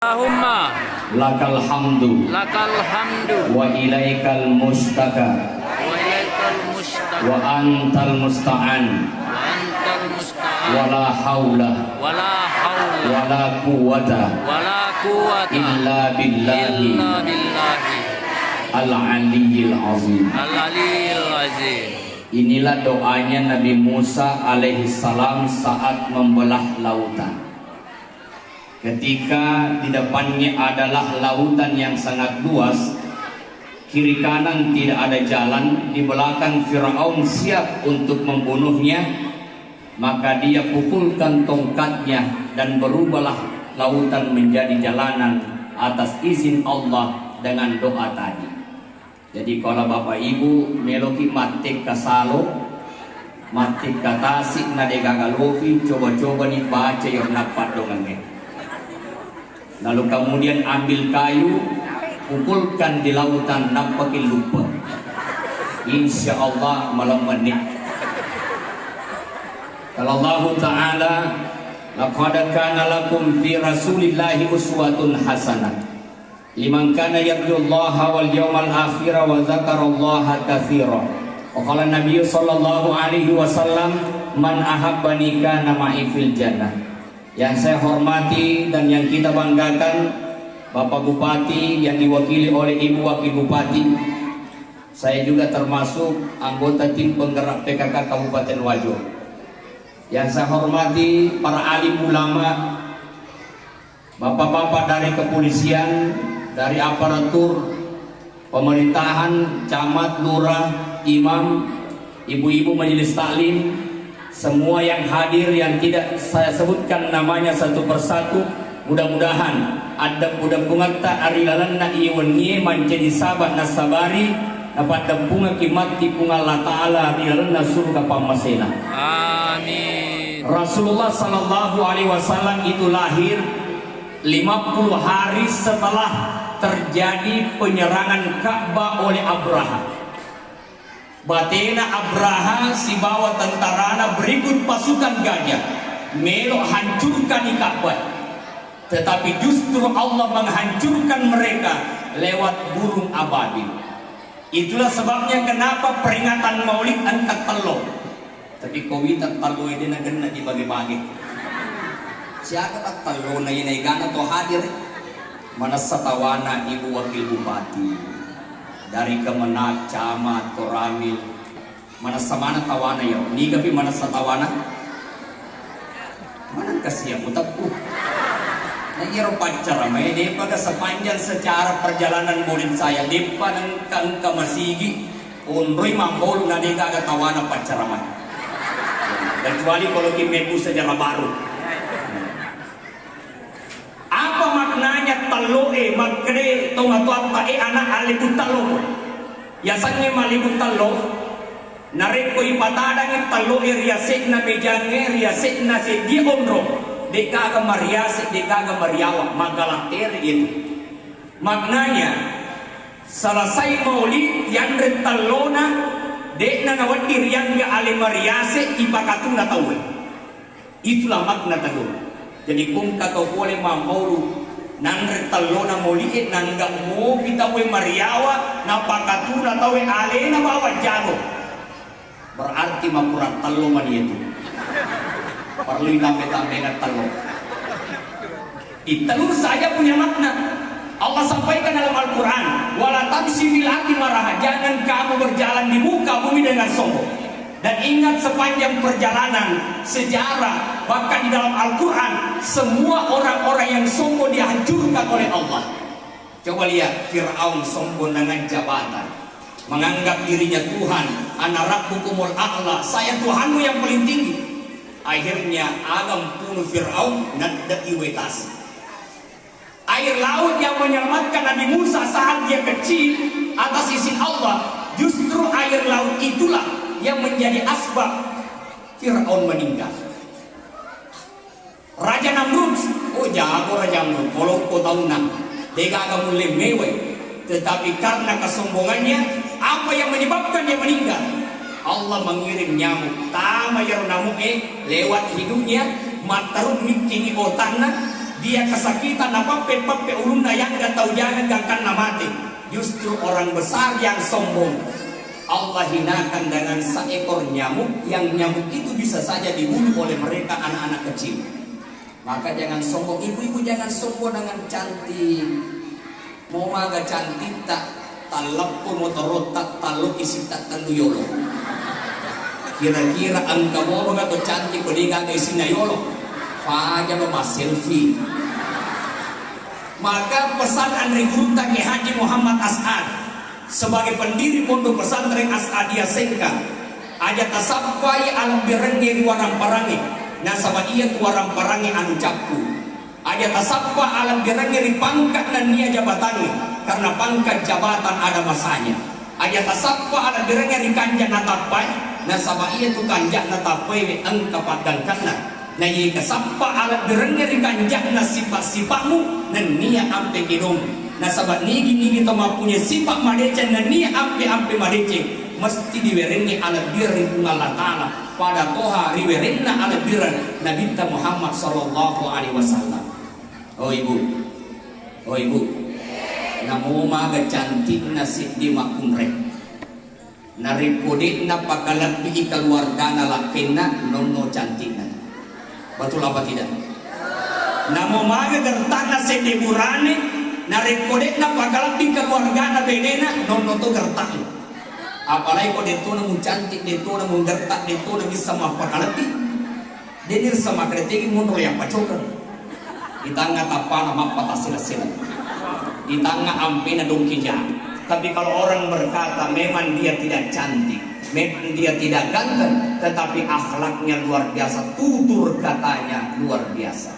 Allahumma lakal hamdu wa ilaikal mustaka wa ilaikal mustaq wa antal musta'an wa antal musta'an wala haula wala haula wala quwwata wala quwwata illa billahi al-aliyyil azim. al-aliyyil azim. Inilah doanya Nabi Musa alaihissalam saat membelah lautan. Ketika di depannya adalah lautan yang sangat luas, kiri kanan tidak ada jalan, di belakang Firaun siap untuk membunuhnya, maka dia pukulkan tongkatnya dan berubahlah lautan menjadi jalanan atas izin Allah dengan doa tadi. Jadi kalau Bapak Ibu meloki matik kasalo, matik katasik nadegagalofi, coba-coba nih baca yang dapat dongannya. Lalu kemudian ambil kayu, pukulkan di lautan, nampakin lupa. Insya Allah malam menit. Kalau Allah Ta'ala, laqad kana lakum fi Rasulillahi uswatun hasanah liman kana yarjullaha wal yawmal akhir wa dzakarallaha katsira. Wa qala Nabi sallallahu alaihi wasallam, man ahabbani kana ma'i fil jannah. Yang saya hormati dan yang kita banggakan, Bapak Bupati yang diwakili oleh Ibu Wakil Bupati. Saya juga termasuk anggota tim penggerak PKK Kabupaten Wajo. Yang saya hormati para alim ulama, bapak-bapak dari kepolisian, dari aparatur pemerintahan, camat, lurah, imam, ibu-ibu majelis taklim, semua yang hadir yang tidak saya sebutkan namanya satu persatu. Mudah-mudahan ada budak pungata arilalanna iwennie menjadi sahabat nasabari dapat dampunga kimati punga Allah Ta'ala arilalanna surga pamasena. Amin. Rasulullah sallallahu alaihi wasallam itu lahir 50 hari setelah terjadi penyerangan Ka'bah oleh Abraha. Batena Abraha si bawa tentarana berikut pasukan gajah melok hancurkan Ka'bah. Tetapi justru Allah menghancurkan mereka lewat burung ababil. Itulah sebabnya kenapa peringatan Maulid antak telo. Tapi kowi tak telo ini nagen dibagi-bagi. Siapa tak telo na inaigan atau hadir? Mana satawana Ibu Wakil Bupati dari Kemenak, Camat, Koramil, mana samana tawana ya? Ni tapi mana satawana? Mana kasihan mutaku? Nagiro pacara may di pada sepanjang secara perjalanan murid saya di padang kangka masigi unroy mambol na di kaga tawana pacara man. Kecuali kalau kimebu sejarah baru. Apa maknanya taloe magkre tongatuan tae anak alibut talo? Yasangnya malibut talo nareko ipatadang taloe riasik na mejange riasik na si di onro dekaga mariasik dekaga mariawa magalakter itu. Maknanya selesai maulid yang retalona dek na nawati riang ga ale mariasik ipakatuna tawe. Itulah makna talo. Jadi kung kataw boleh mamulu nang retalo na moliit nang mo kita we mariawa napakatuna tawe ale na bawa jago. Berarti makurat talo man itu. Perlu tambe-tambe na talo. Itu saja punya makna. Allah sampaikan dalam Al-Quran, wala tamsi fil ardi maraha, jangan kamu berjalan di muka bumi dengan sombong. Dan ingat sepanjang perjalanan sejarah, bahkan di dalam Al-Quran, semua orang-orang yang sombong dihancurkan oleh Allah. Coba lihat Fir'aun sombong dengan jabatan, menganggap dirinya Tuhan. Ana rabbukumul a'la, saya Tuhanmu yang paling tinggi. Akhirnya agam punuh Fir'aun nadda iwetas. Air laut yang menyelamatkan Nabi Musa saat dia kecil atas izin Allah, justru air laut itulah yang menjadi asbab Fir'aun meninggal. Raja Namrud, oh jago Raja Namrud, kalau kau tahu nak, dia agak mulai mewah. Tetapi karena kesombongannya, apa yang menyebabkan dia meninggal? Allah mengirim nyamuk, tama yang nyamuk lewat hidungnya, matarun mikingi otaknya, dia kesakitan apa-apa ulunna yang gak tahu jangan gangkan mati. Justru orang besar yang sombong Allah hinakan dengan seekor nyamuk, yang nyamuk itu bisa saja dibunuh oleh mereka anak-anak kecil. Maka jangan sombong, ibu-ibu jangan sombong dengan cantik. Mau maga cantik tak talapun motorotak taluk isi tak yolo. Kira-kira angka mau atau cantik kodi gaga isi na yolo. Faja mas selfie. Maka pesan Andri Gurta ke Haji Muhammad As'ad sebagai pendiri pondok pesantren As'adiyah Sengka aja tasappai alam birenge warang parangi nasaba iya warang parangi anu capku aja tasappa alam birenge di pangkat dan nia jabatannya karena pangkat jabatan ada masanya aja tasappa alam birenge di kanjak natapai nasaba iya tu kanjak natapai engka padangkanna na iya kasappa alam birenge di kanjak na sifat-sifatmu dan nia ampe kidong nasaba nigi toma punya sifat madece dan nia ampe madece mesti diwerengi ala birri Allah Ta'ala pada toha riwerenna ala birran Nabi Muhammad sallallahu alaihi wasallam. Oh ibu namo maga cantik nasib di makumre naripodek na pakalat bigi keluargana lakena nono cantikna betul apa tidak? Namo maga gertana sedeburane naripodek na pakalat bigi keluargana bedena nono to gertana apalagi kok deto namun cantik, deto namun gertak, deto namun sama pakalati denir sama kretegi mundur yang pacokan di tangga tapana mapata sila-sila di tangga ampena dongkija. Tapi kalau orang berkata memang dia tidak cantik, memang dia tidak ganteng, tetapi akhlaknya luar biasa, tutur katanya luar biasa,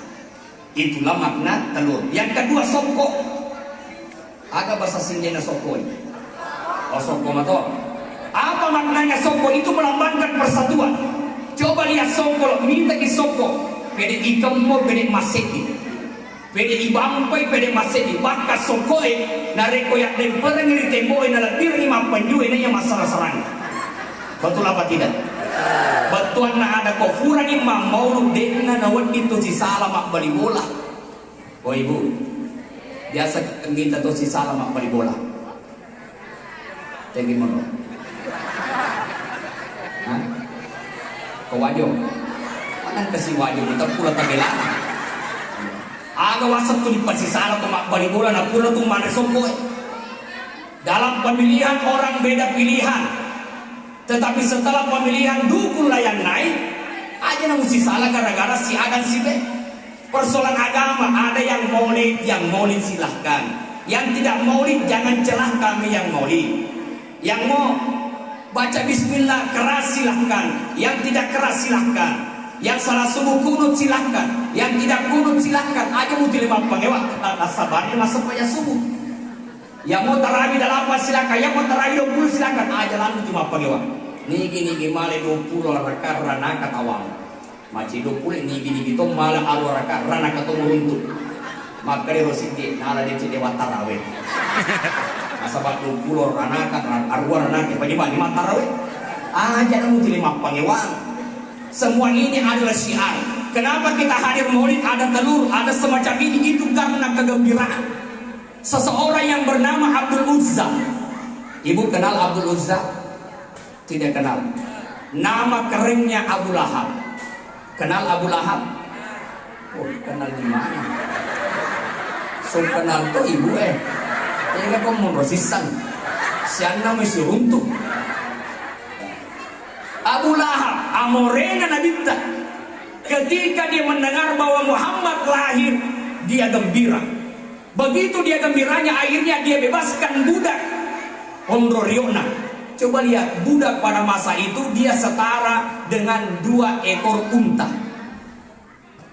itulah makna telur. Yang kedua soko, ada bahasa Sinjena soko. Oh soko mato. Apa maknanya soko? Itu melambangkan persatuan. Coba lihat soko, minta ke soko, pede ikamo, pede maseki, pede ibampai, pede maseki, baka sokoe, nareko yang dempereng ini temboe nalatir ni mapanjue na yang masalah sarang. Betul apa tidak? Betul na ada kofuran ni mamau dena nawat itu si salah mak bali bola. Oh ibu, biasa kita tuh si salah mak bali bola. Tinggi mono. Kawajo, mana kasih wajo kita pula tagelana. Aga wasap tu di pasisala tu mak bali bola na pula tu mana sokoi. Dalam pemilihan orang beda pilihan, tetapi setelah pemilihan dukun layan naik, aja na mesti salah gara-gara si A dan si B. Persoalan agama ada yang maulid silahkan. Yang tidak maulid jangan celah kami yang maulid. Yang mau baca bismillah keras silahkan, yang tidak keras silahkan, yang salah subuh kunut silahkan, yang tidak kunut silahkan, aja mau terima pengewa sabarnya masuk pada subuh. Yang mau tarawih dalam apa silahkan, yang mau tarawih 20 silahkan, aja lalu cuma pengewa. Niki male 20 raka rana katawang, maci 20 niki to malah alu raka rana katong runtuh. Maka dia rositi nala dia dewa tarawih. Asabak 20 ranakan arwah ranakan bagaimana lima tarawih aja namun lima pangewang. Semua ini adalah syiar. Kenapa kita hadir maulid ada telur, ada semacam ini? Itu karena kegembiraan. Seseorang yang bernama Abdul Uzza. Ibu kenal Abdul Uzza? Tidak kenal. Nama kerennya Abu Lahab. Kenal Abu Lahab? Oh, kenal di mana? So kenal tuh ibu Tega kau mau rosisan, siapa masih runtuh. Abu Lahab, amorena Nabita, ketika dia mendengar bahwa Muhammad lahir, dia gembira. Begitu dia gembiranya, akhirnya dia bebaskan budak Ondro Riona. Coba lihat, budak pada masa itu dia setara dengan 2 ekor unta.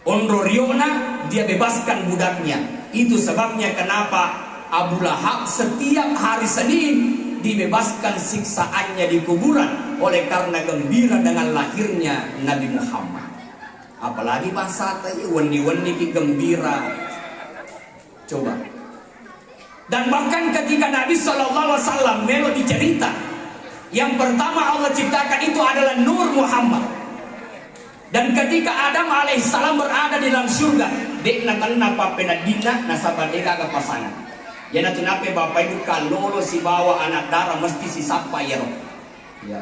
Ondro Riona dia bebaskan budaknya. Itu sebabnya kenapa Abu Lahab setiap hari Senin dibebaskan siksaannya di kuburan oleh karena gembira dengan lahirnya Nabi Muhammad. Apalagi bangsa tadi wani-wani gembira. Coba. Dan bahkan ketika Nabi SAW melo dicerita, yang pertama Allah ciptakan itu adalah Nur Muhammad. Dan ketika Adam alaihissalam berada di dalam surga, dek na tanna pa penadina na sabadega ka pasangan. Yan na tunape bapak ibu kalolo si bawa anak darah mesti si sapa ya roh. Ya.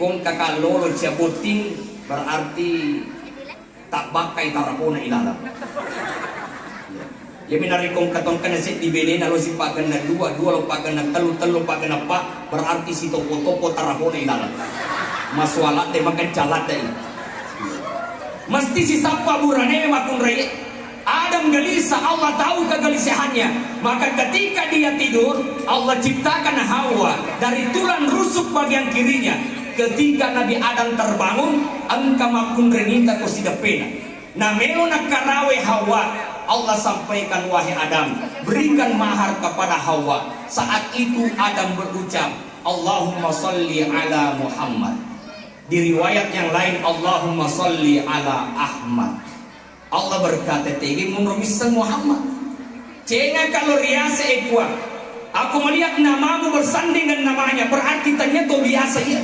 Kung kakalolo siya buting berarti tak bakai tarapona ilalam. Ya minari kong katong kana si dibene na lo si pagan na dua lo pagan na telu pagan na pa berarti si topo tarapona ilalam. Maswala te makan calat dai. Mesti si sapa burane makun reye. Adam gelisah, Allah tahu kegelisahannya. Maka ketika dia tidur, Allah ciptakan Hawa dari tulang rusuk bagian kirinya. Ketika Nabi Adam terbangun, angka makun renita ko sida pena. Na meron nakarawe Hawa. Allah sampaikan, wahai Adam, berikan mahar kepada Hawa. Saat itu Adam berucap, Allahumma salli ala Muhammad. Di riwayat yang lain, Allahumma salli ala Ahmad. Allah berkata, tegi menurut Muhammad. Cenga kalau riasa ekwa, aku melihat namamu bersanding dengan namanya, berarti ternyata biasa ya.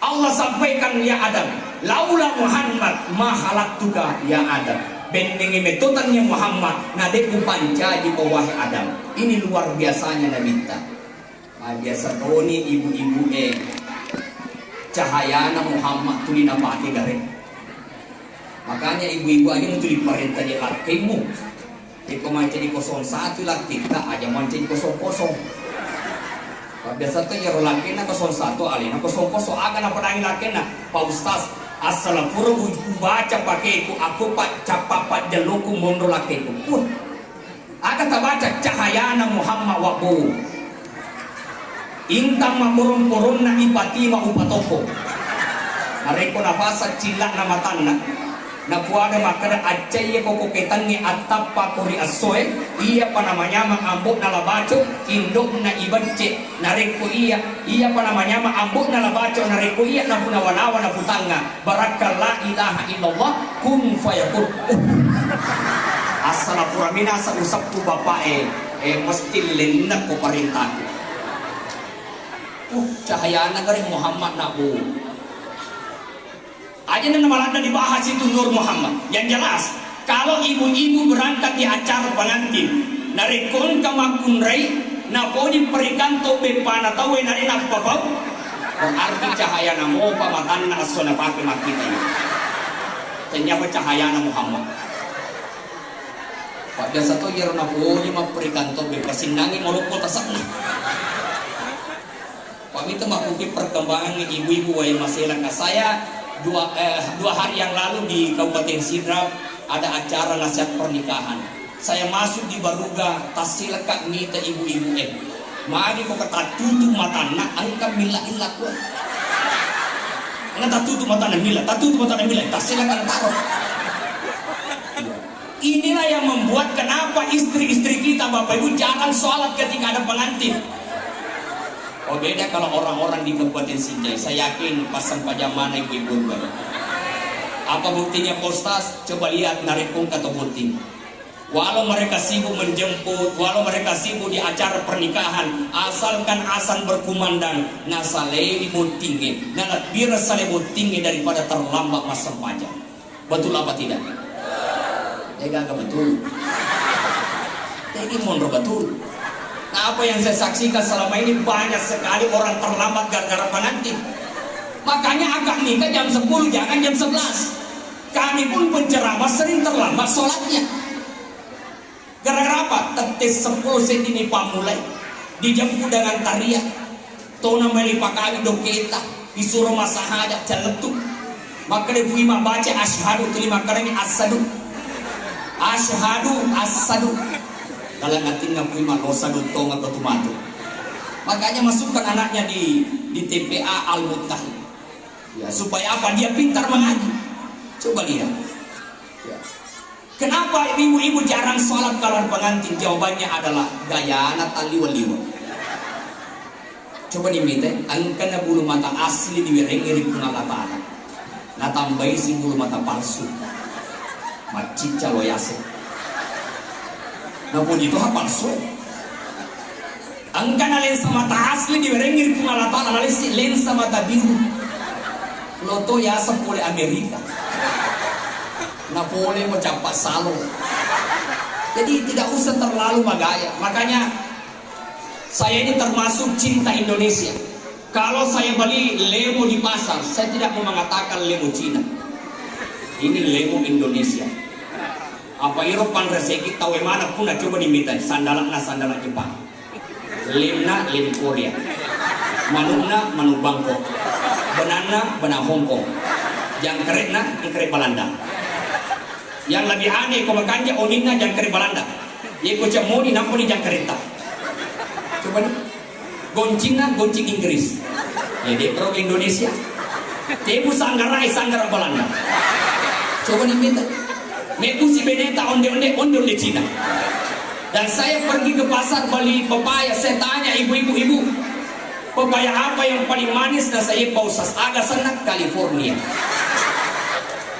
Allah sampaikan, ya Adam, laula Muhammad mahalaktuka ya Adam. Bendengi metodannya Muhammad, nadeku pancaji wahai Adam. Ini luar biasanya Nabi ta. Biasa toni ibu-ibu cahayana Muhammad tuli napake gare. Makanya ibu-ibu aja mau tuli perintah di lakimu. Iko manca di 01 laki kita aja manca di 00. Biasa tuh ya laki na 01 alina 00 akan apa nangin laki na Pak Ustaz. Assalamualaikum baca pakaiku aku pak capapat jaluku mundur lakiku pun akan tak baca cahayana Muhammad wabu intang mamurun-purun na ipatima upatoko nareko nafasa cilak na matanna na kuada makada acaya kokoketannya atapa kori asoe iya pa namanya mangambok na labaco indok na ibance nareko iya pa namanya mangambok na labaco nareko iya na punawanawa na putanga barakal la ilaha illallah kun fayakun asala puramina sa usap tu bapak mesti lenak ko perintah cahaya negara Muhammad nabu aja nama lada dibahas itu Nur Muhammad. Yang jelas, kalau ibu-ibu berangkat di acara pengantin, narikon kamakun rai, napodi perikan tobe pana tahu nari napapau, berarti cahaya namo pamatan na asona pakai makita ini. Ternyata cahaya na Muhammad. Pada satu year napodi maperikan tobe pasinangi moloko tasakna. Kami itu makupi perkembangan ibu-ibu yang masih langka saya. Dua hari yang lalu di Kabupaten Sidrap ada acara nasihat pernikahan. Saya masuk di Baruga, tasilakak nita ibu-ibu mari kok kata tutup mata nak angka milain lakuan. Karena tak tutup mata nak mila, tasilakak taruh. Inilah yang membuat kenapa istri-istri kita Bapak Ibu jarang sholat ketika ada pengantin. Oh beda kalau orang-orang di Kabupaten Sinjai. Saya yakin pasang pajamana ibu-ibu. Apa buktinya postas? Coba lihat narikung atau bukti. Walau mereka sibuk menjemput, walau mereka sibuk di acara pernikahan, asalkan asan berkumandang, nasalei tinggi, nalat bira sale tinggi daripada terlambat masa pajak. Betul apa tidak? Enggak betul. Ini mundur betul. Nah, apa yang saya saksikan selama ini banyak sekali orang terlambat gara-gara pengantin. Makanya agak nikah jam 10 jangan jam 11. Kami pun penceramah sering terlambat sholatnya. Gara-gara apa? Tetes 10 cm ini pamulai dijemput dengan tarian. Tona meli pakai doketa disuruh masahadat jaletuk. Maka dia imam baca asyhadu terima kali asadu. Asadu. Kalau nanti ngapain dosa dutong atau tumatu. Makanya masukkan anaknya di TPA Al-Muttahid. Ya, supaya apa? Dia pintar mengaji. Coba lihat. Ya. Kenapa ibu-ibu jarang sholat kalau pengantin? Jawabannya adalah gaya anak taliwa-liwa. Coba diminta, angkana bulu mata asli diwirengi di pengalatan. Nah tambahin si bulu mata palsu. Macica loyase. Nah pun itu palsu. Angkana lensa mata asli diwirengi di pengalatan, analisi lensa mata biru. Loto yasa oleh Amerika. Na boleh mencapai salo. Jadi tidak usah terlalu bergaya. Makanya saya ini termasuk cinta Indonesia. Kalau saya beli lemo di pasar, saya tidak mau mengatakan lemo Cina. Ini lemo Indonesia. Apa Eropan reseki tahu mana pun coba diminta sandalan Jepang. Lemna lem Korea. Manukna manu Bangkok. Benana bena Hong Kong. Jangkretna jangkret Belanda. Yang lebih aneh kau makanya onina jangkret Belanda. Ye ko camoni namponi jangkreta. Coba nih. Goncingna goncing Inggris. Jadi pro Indonesia. Tebu sanggara Belanda. Coba nih minta. Meku si beneta onde Cina. Dan saya pergi ke pasar beli pepaya, saya tanya ibu-ibu, pepaya apa yang paling manis? Dan saya pausas agak senang California.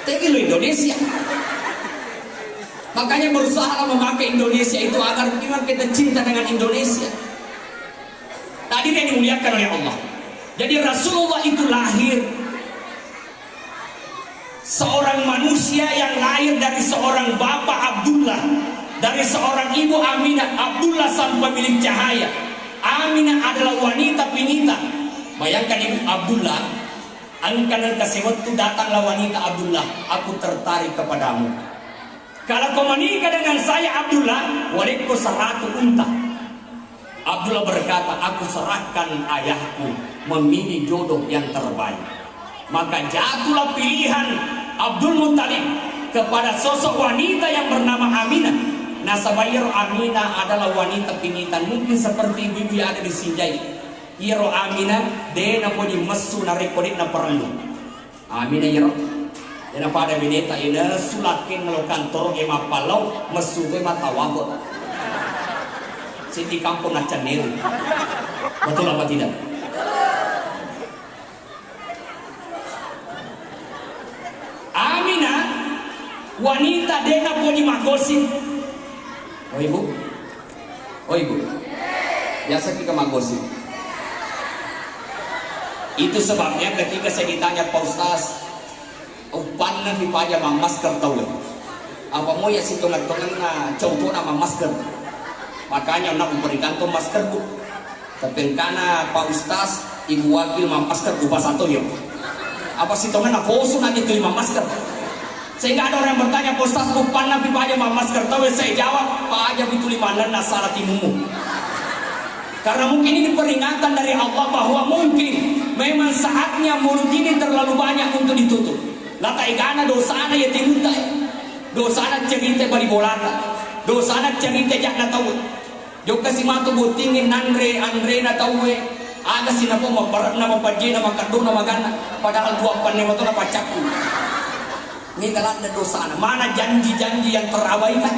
Tapi lo Indonesia. Makanya berusaha memakai Indonesia itu agar kita cinta dengan Indonesia. Tadi yang dimuliakan oleh Allah. Jadi Rasulullah itu lahir seorang manusia yang lahir dari seorang bapak Abdullah, dari seorang ibu Aminah. Abdullah sang pemilik cahaya, Aminah adalah wanita pinita. Bayangkan ibu Abdullah, angkanan kasewat itu datanglah wanita Abdullah, aku tertarik kepadamu. Kalau kau menikah dengan saya Abdullah, walikku 100 unta. Abdullah berkata, aku serahkan ayahku memilih jodoh yang terbaik. Maka jatuhlah pilihan Abdul Muttalib kepada sosok wanita yang bernama Aminah. Nasabayir Aminah adalah wanita pinitan, mungkin seperti ibu yang ada di Sinjai. Iro Aminah, dena poni mesu narekodit na perlu. Aminah iro. Dena pada bineta ina sulakin lo kantor ema palau mesu ema tawabot. Siti kampung na Canel. Betul apa tidak? Aminah wanita dena poni magosin. Oh ibu, biasa kita magosin. Itu sebabnya ketika saya ditanya Pak Ustaz, upan na pipaja mang masker tahu ya? Apa mau ya si tongan-tongan na contoh nama masker? Makanya nak memberikan tuh masker bu. Tapi karena Pak Ustaz ibu wakil mang masker bupa satu ya. Apa si tongan na kosun aja terima masker? Sehingga ada orang yang bertanya, Pak Ustaz upan na pipaja mang masker tahu ya? Saya jawab, Pak aja itu lima na salah timumu. Karena mungkin ini peringatan dari Allah bahwa mungkin memang saatnya mulut ini terlalu banyak untuk ditutup. Lata igana dosana ya timuta, dosana cerita bari bolata, dosana cerita jak na tahu. Jok kasi mato butingin Andre na tahu aga sinapo mabarat na mapaji na makado na magana, padahal dua pan lima to na pacaku. Ini dalam dosana, mana janji-janji yang terabaikan?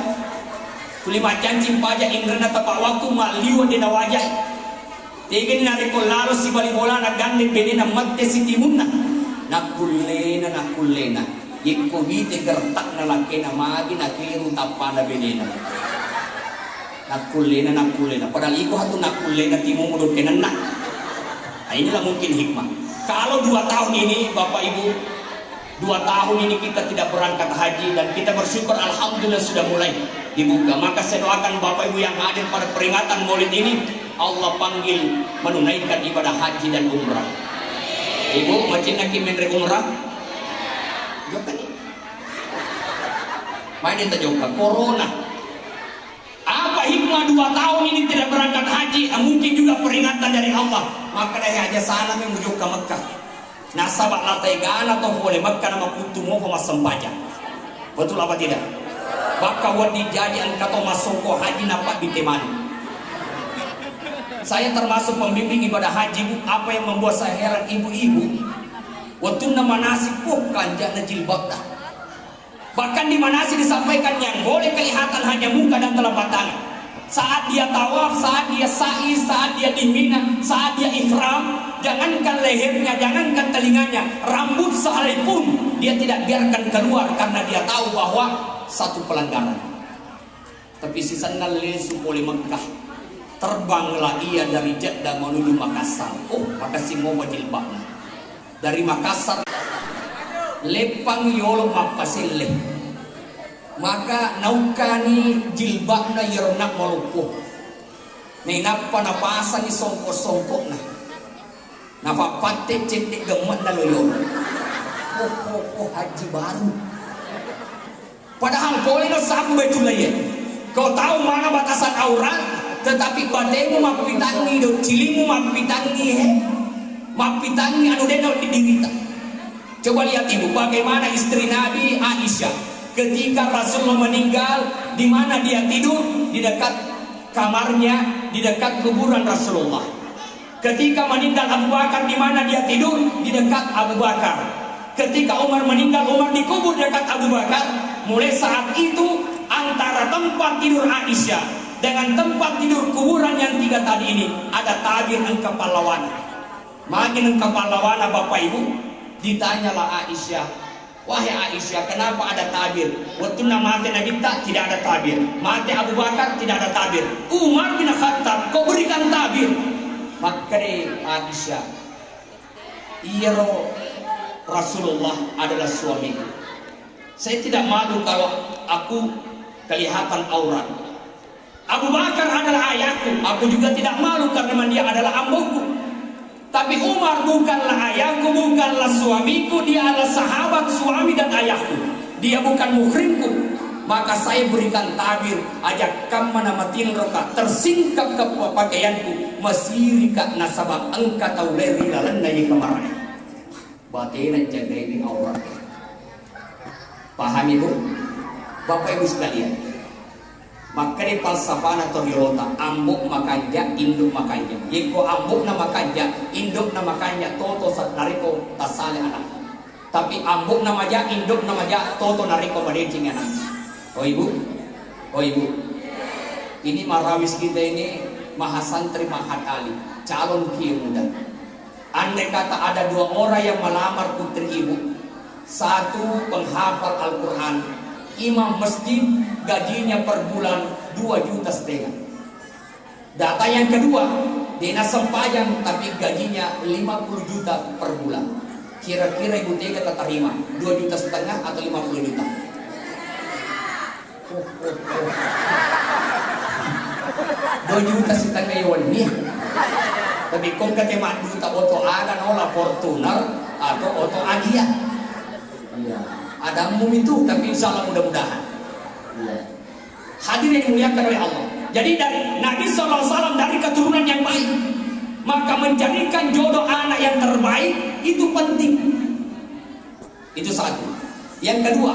Tulima janji paja ingrana tapak waktu maliwa di nawajai. Tigin na riko lalo si balibola na gandeng benina mate si timunna. Nakulena. Iko hite gertak na laki na magi na kiru tapana benina. Nakulena. Padahal iko hatu nakulena timumu do kenena. Nah, inilah mungkin hikmah. Kalau 2 tahun ini Bapak Ibu, 2 tahun ini kita tidak berangkat haji dan kita bersyukur alhamdulillah sudah mulai dibuka. Maka saya doakan Bapak Ibu yang hadir pada peringatan Maulid ini, Allah panggil menunaikan ibadah haji dan umrah. Ibu macam nak menre umrah? Jawab ni. Main kita jawab corona. Apa hikmah 2 tahun ini tidak berangkat haji? Mungkin juga peringatan dari Allah. Maka dari aja sana menuju ke Mekah. Nasabak latai gana atau boleh Mekah nama kutumu pemasembaja. Betul apa tidak? Baka wadi jadi angkato masoko haji napak bitemani. Saya termasuk pembimbing ibadah haji bu. Apa yang membuat saya heran ibu-ibu waktu nama nasi bukan jana jilbab dah. Bahkan di manasi disampaikan yang boleh kelihatan hanya muka dan telapak tangan. Saat dia tawaf, saat dia sa'i, saat dia di Mina, saat dia ihram, jangankan lehernya, jangankan telinganya, rambut sehelai pun dia tidak biarkan keluar karena dia tahu bahwa satu pelanggaran. Tapi sisanya lesu oleh Mekah, terbanglah ia dari Jeddah menuju Makassar. Oh, makasih mau jilbabnya. Dari Makassar lepang yolo mapasile Maka naukani jilbabna yernak malupuh. Nih napa napasan ni songkok-songkok na. Napa patik cetik gemet na loyo. Oh haji baru. Padahal boleh no sabu betul ya. Kau tahu mana batasan aurat, tetapi bademu mapitangi do cilimu mapitangi mapitangi anu dena didirita. Coba lihat ibu bagaimana istri Nabi Aisyah ketika Rasulullah meninggal, di mana dia tidur di dekat kamarnya, di dekat kuburan Rasulullah. Ketika meninggal Abu Bakar, di mana dia tidur di dekat Abu Bakar. Ketika Umar meninggal, Umar dikubur dekat Abu Bakar. Mulai saat itu antara tempat tidur Aisyah dengan tempat tidur kuburan yang tiga tadi ini ada tabir engkau pahlawan. Makin engkau pahlawan Bapak Ibu, ditanyalah Aisyah, wahai Aisyah, kenapa ada tabir? Waktu mati Nabi tidak ada tabir, mati Abu Bakar tidak ada tabir, Umar bin Khattab kau berikan tabir. Maka Aisyah, iya Rasulullah adalah suamiku. Saya tidak malu kalau aku kelihatan aurat. Abu Bakar adalah ayahku, aku juga tidak malu karena dia adalah amboku. Tapi Umar bukanlah ayahku, bukanlah suamiku, dia adalah sahabat suami dan ayahku. Dia bukan muhrimku. Maka saya berikan tabir, ajak kam manamatin roka, tersingkap ke pakaianku, masirika nasabak engka tauleri lalan naya kemarin. Batin jaga ini aurat. Paham ibu? Bapak ibu sekalian, maka di falsafana toriolota ambuk makanja, induk makanja. Yeko ambuk na makanja, induk na makanja, toto sat nariko tasale anak. Tapi ambuk na maja, induk na maja, toto nariko badecing anak. Oh ibu, ini marawis kita ini mahasantri mahakali, calon kiai muda. Andai kata ada dua orang yang melamar putri ibu, satu penghafal Al-Quran, imam masjid, gajinya per bulan 2,5 juta. Data yang kedua, dinas sempayang tapi gajinya 50 juta per bulan. Kira-kira ibu tega terima 2,5 juta atau 50 juta? 2,5 juta yawan nih. Tapi kung katema duta oto aga nola Fortuner atau oto Agia. Iya. Ada umum itu, tapi insya Allah mudah-mudahan. Iya. Hadirin yang dimuliakan oleh Allah. Jadi dari Nabi SAW dari keturunan yang baik, maka menjadikan jodoh anak yang terbaik itu penting. Itu satu. Yang kedua,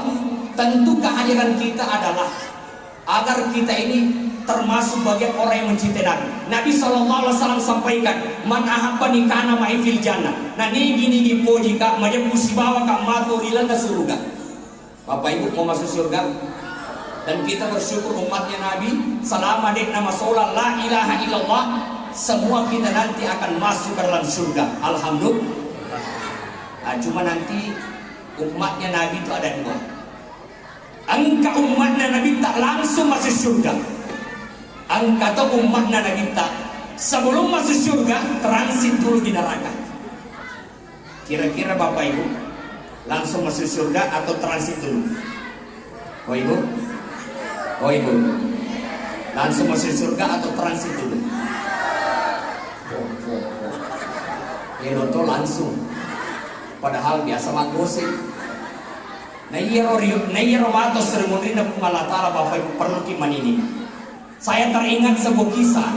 tentu kehadiran kita adalah agar kita ini termasuk bagian orang yang mencintai Nabi. Nabi SAW sampaikan, man ahabbani kana ma'i fil jannah. Nah ini gini poji kak, macam musibawa kak matu ilan ke surga. Bapak Ibu mau masuk surga? Dan kita bersyukur umatnya Nabi selama dek nama sholat la ilaha illallah, semua kita nanti akan masuk ke dalam surga. Alhamdulillah. Nah, cuma nanti umatnya Nabi itu ada dua. Engkau umatnya Nabi tak langsung masuk surga. Angka atau umatnya Nabi tak sebelum masuk surga transit dulu di neraka. Kira-kira Bapak Ibu langsung masuk surga atau transit dulu? Oh Ibu? Oh Ibu? Langsung masuk surga atau transit dulu? Itu langsung. Padahal biasa mah gosip. Nah iya romato seremoni na pungalatara Bapak Ibu perlu kiman ini. Saya teringat sebuah kisah.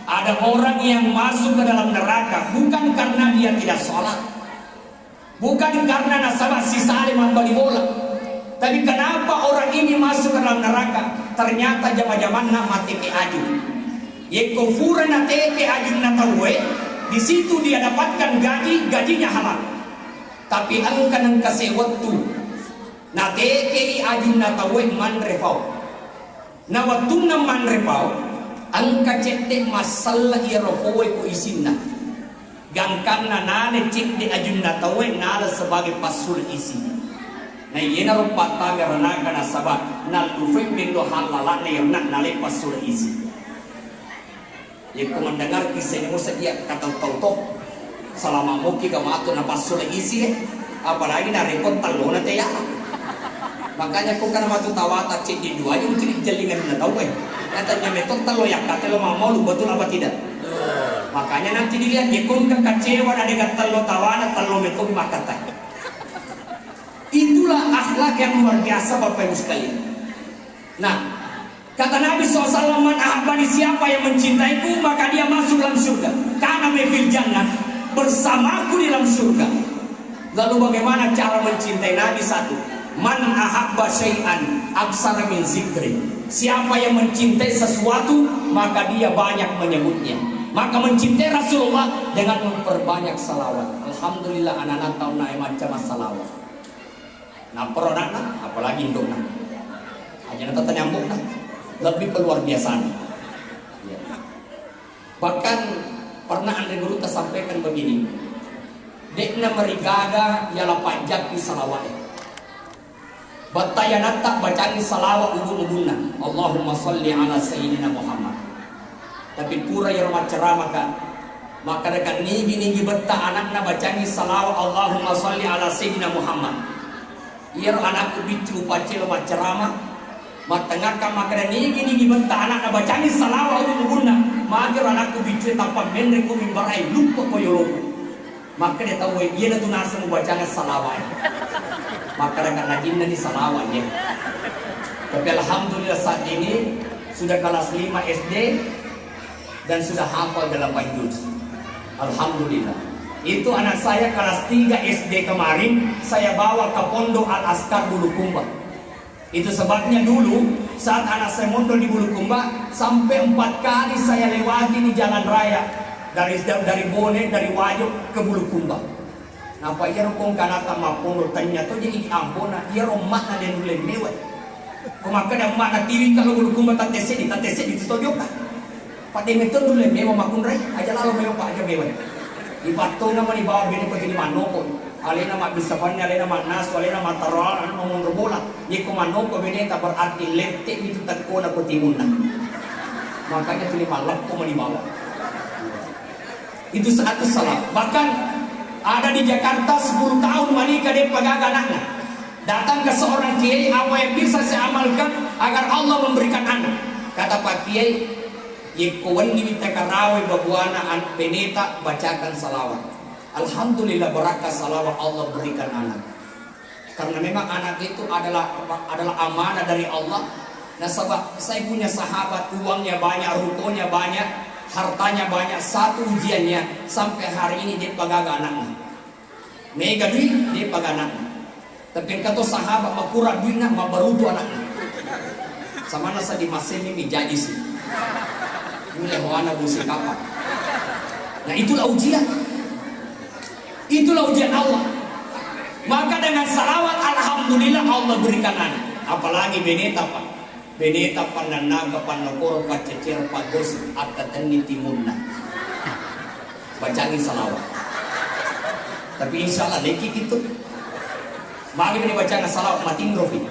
Ada orang yang masuk ke dalam neraka bukan karena dia tidak sholat, bukan karena nasabah si salim bali bola. Tapi kenapa orang ini masuk ke dalam neraka? Ternyata zaman-zaman mati ke aju. Ye kufuran nate ke aju natawe. Di situ dia dapatkan gajinya halal. Tapi angkan kasih waktu. Nate ke aju natawe manrefau. Na waktu na manrefau, angka cetek masalah iropowe ko isinna. Gangkan na nane cek di ajun natawe nala sebagai pasul isi. Na yena rupa tamerana kana sabah nal ufek mendo halala na yernak nale pasul isi. Yang mendengar kisah ini sedia kata tau selama muki kamato na pasul isi, apalagi na repot talo na teya. Makanya kau kan waktu tawata cek di dua aja mungkin jalingan na tahu kan. Katanya metode teloyak kata lo mau lu betul apa tidak? Makanya nanti dilihat ya kau kecewa ada kata lo tawana telo metode makata. Itulah akhlak yang luar biasa Bapak Ibu sekalian. Nah, kata Nabi SAW, man ahabbani, siapa yang mencintaiku maka dia masuk dalam surga. Karena mefil jannah, bersamaku di dalam surga. Lalu bagaimana cara mencintai Nabi? Satu, man ahabba syai'an aksara min zikri. Siapa yang mencintai sesuatu maka dia banyak menyebutnya. Maka mencintai Rasulullah dengan memperbanyak salawat. Alhamdulillah anak-anak tahu naik macam salawat. Nah peronakna apalagi indukna. Hanya nanti nyambungna lebih luar biasa. Ya. Bahkan pernah Andre Guru tersampaikan begini. Dekna merigaga ialah pajak di salawat. Batayanata bacaan salawat ubun-ubunna. Allahumma salli ala sayyidina Muhammad. Tapi pura yang ceramah kan. Maka dekat nigi beta anakna bacaan salawat Allahumma salli ala sayyidina Muhammad. Ia anakku bicu pacil ceramah. Matengahkan maka nigi beta anakna bacaan salawat ubun-ubunna. Maka anakku bicu tanpa menreku mimbarai lupa koyoloku. Maka dia tahu dia tu nasa membacanya salawat. Maka dekat najimna ni salawat ya. Tapi alhamdulillah saat ini sudah kelas 5 SD dan sudah hafal dalam juz. Alhamdulillah. Itu anak saya kelas 3 SD kemarin saya bawa ke Pondok Al Askar Bulukumba. Itu sebabnya dulu saat anak saya mondok di Bulukumba sampai 4 kali saya lewati di jalan raya dari Bone, dari Wajo ke Bulukumba. Napa iya rupong kanata mapono tanya to jadi ampona iya romak na den dule mewah. Kumaka da mak na tiri kalau Bulukumba tatese di studio ka. Pati meter dule mewah makun rai aja lalu mewah pak aja mewah. Di pato naman di bawah bini ko jadi manoko. Alena mak bisa panya alena mak nas alena mak taral anu ngomong bola. Ye ko manoko bini ta berarti lete itu takko na ko timunna. Makanya pilih malak ko di bawah. Itu satu salah. Bahkan ada di Jakarta 10 tahun menikah dia pegang anaknya. Datang ke seorang kiai, apa yang bisa saya amalkan agar Allah memberikan anak? Kata Pak Kiai, yekuan diminta karawi babuana an peneta bacakan salawat. Alhamdulillah berkah salawat Allah berikan anak. Karena memang anak itu adalah amanah dari Allah. Nah sebab saya punya sahabat uangnya banyak, rukonya banyak, hartanya banyak, satu ujiannya sampai hari ini dia pegang anaknya. Mega duit dia pegang anaknya. Tapi kata sahabat makurang duit nak baru tu anaknya. Sama nasa di masih ini jadi sih. Mulai wana busi kapan. Nah itulah ujian. Itulah ujian Allah. Maka dengan salawat alhamdulillah Allah berikan anak. Apalagi beneta pak. Beneta pananaga panakoro pacecer pagos atatan timunna. Bacaan salawat. Tapi insya Allah leki gitu. Mari ini bacaan salawat matin rofi.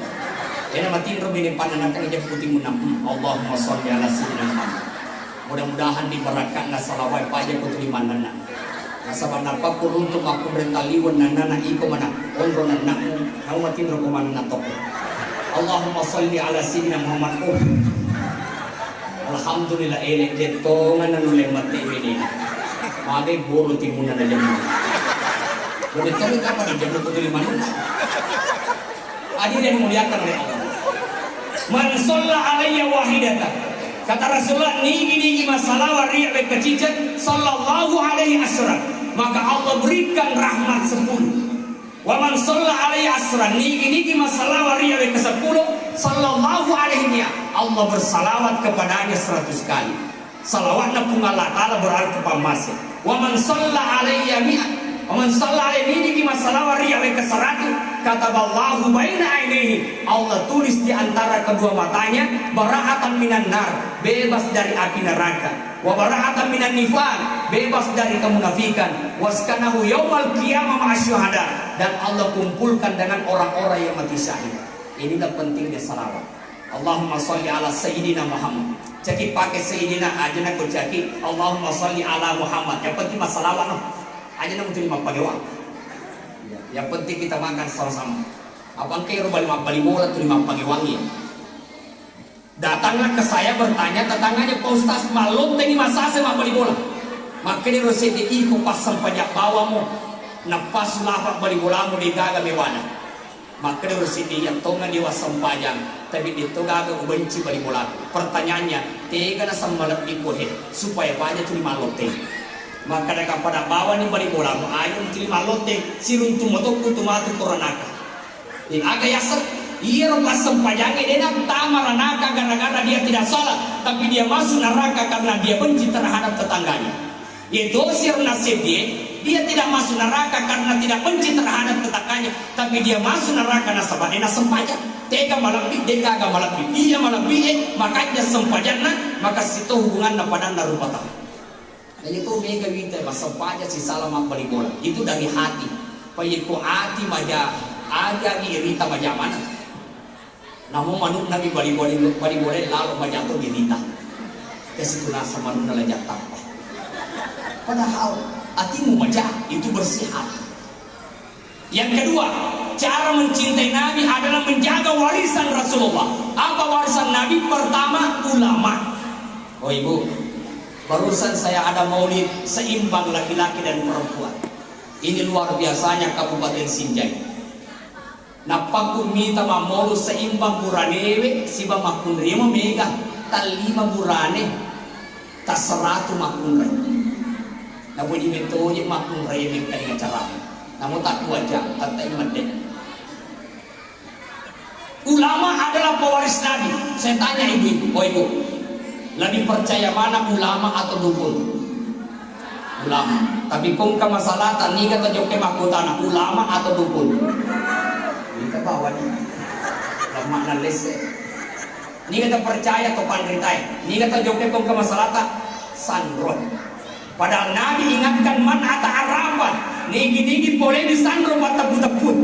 Ini matin rofi ini pananakan aja putih munam. Allahumma sholli ala sayyidina Muhammad. Mudah-mudahan diberkatkan salawat pajak putih manana. Nasabah napa kuruntuk aku berentaliwan nanana iko mana onro nanamu. Kamu matin rofi manana toko. Allahumma salli ala sayyidina Muhammad. Alhamdulillah elek detongan nule mati ini. Mage boro timuna na jamu. Begitu kapan jamu betul mana? Hadir yang dimuliakan oleh Allah. Man shalla alayya wahidatan. Kata Rasulullah nigi masalah waria kecicat sallallahu alaihi asra. Maka Allah berikan rahmat 10. Wa man shalla alaihi asran nigi masalah waria ke-10 sallallahu alaihi Allah bersalawat kepadanya 100 kali. Salawatna pun Allah Ta'ala berarti pamasih. Wa man shalla alaihi mi'at. Wa man shalla alaihi nigi masalah waria ke-100 kataballahu baina ainihi. Allah tulis di antara kedua matanya bara'atan minan nar, bebas dari api neraka. Wa bara'atan minan nifaq, bebas dari kemunafikan. Waskanahu yaumal qiyamah ma'asyuhada, dan Allah kumpulkan dengan orang-orang yang mati syahid. Inilah pentingnya salawat. Allahumma sholli ala sayyidina Muhammad. Caki pakai sayyidina aja nak caki Allahumma sholli ala Muhammad. Yang penting masalawat noh. Aja nak terima pakai waktu. Yang penting kita makan sama-sama. Apang kayo balik bali bola tuh lima pagi wangi. Datanglah ke saya bertanya tetangganya, Pak Ustaz malum tadi masa saya bali bola. Makanya rosi di iko pas sampajak bawamu, napas lapak bali bola mu di gaga mewana. Makanya rosi di yang tongan di wasampajang, tapi di to gaga benci bali bola. Pertanyaannya, tega na samalat iko he supaya banyak tuh lima lote. Maka mereka pada bawa nih bali bola mu ayo tuh lima lote sirun tumotok tumatu koronaka. Yang agak yasar, iya pas sempajangnya dia nak tamar neraka gara-gara dia tidak salat, tapi dia masuk neraka karena dia benci terhadap tetangganya. Yaitu sir nasib dia tidak masuk neraka karena tidak benci terhadap tetangganya, tapi dia masuk neraka nasabadena sempajang. Tega malam dia agak malam dia malam makanya sempajangna maka situ hubungan pada narupata. Dan itu mega wita mas sempajang si salam bali bola itu dari hati. Payiku hati maja ada irita majamana. Namun manuk nabi bali boleh lalu majatuh dirita. Kesitu nasa manuk nalajat tanpa. Padahal hatimu majah itu bersih hati. Yang kedua, cara mencintai Nabi adalah menjaga warisan Rasulullah. Apa warisan Nabi? Pertama, ulama. Oh ibu, barusan saya ada maulid seimbang laki-laki dan perempuan. Ini luar biasanya Kabupaten Sinjai. Napakun mita mamolo seimbang buranewe siba makun remo mega talima burane taseratu makun re. Namun di metode makun re mega dengan cara. Namun tak wajah tak imade. Ulama adalah pewaris Nabi. Saya tanya ibu, oh ibu, lebih percaya mana ulama atau dukun? Ulama. Tapi kung ka masalah tani kata joke makutana ulama atau dukun? Kita bawa nih lemak nales ni kata percaya atau pandritai ni kata joke kong ke masalah tak sandron padahal Nabi ingatkan man ata arafat nigi boleh di sandron mata buta-but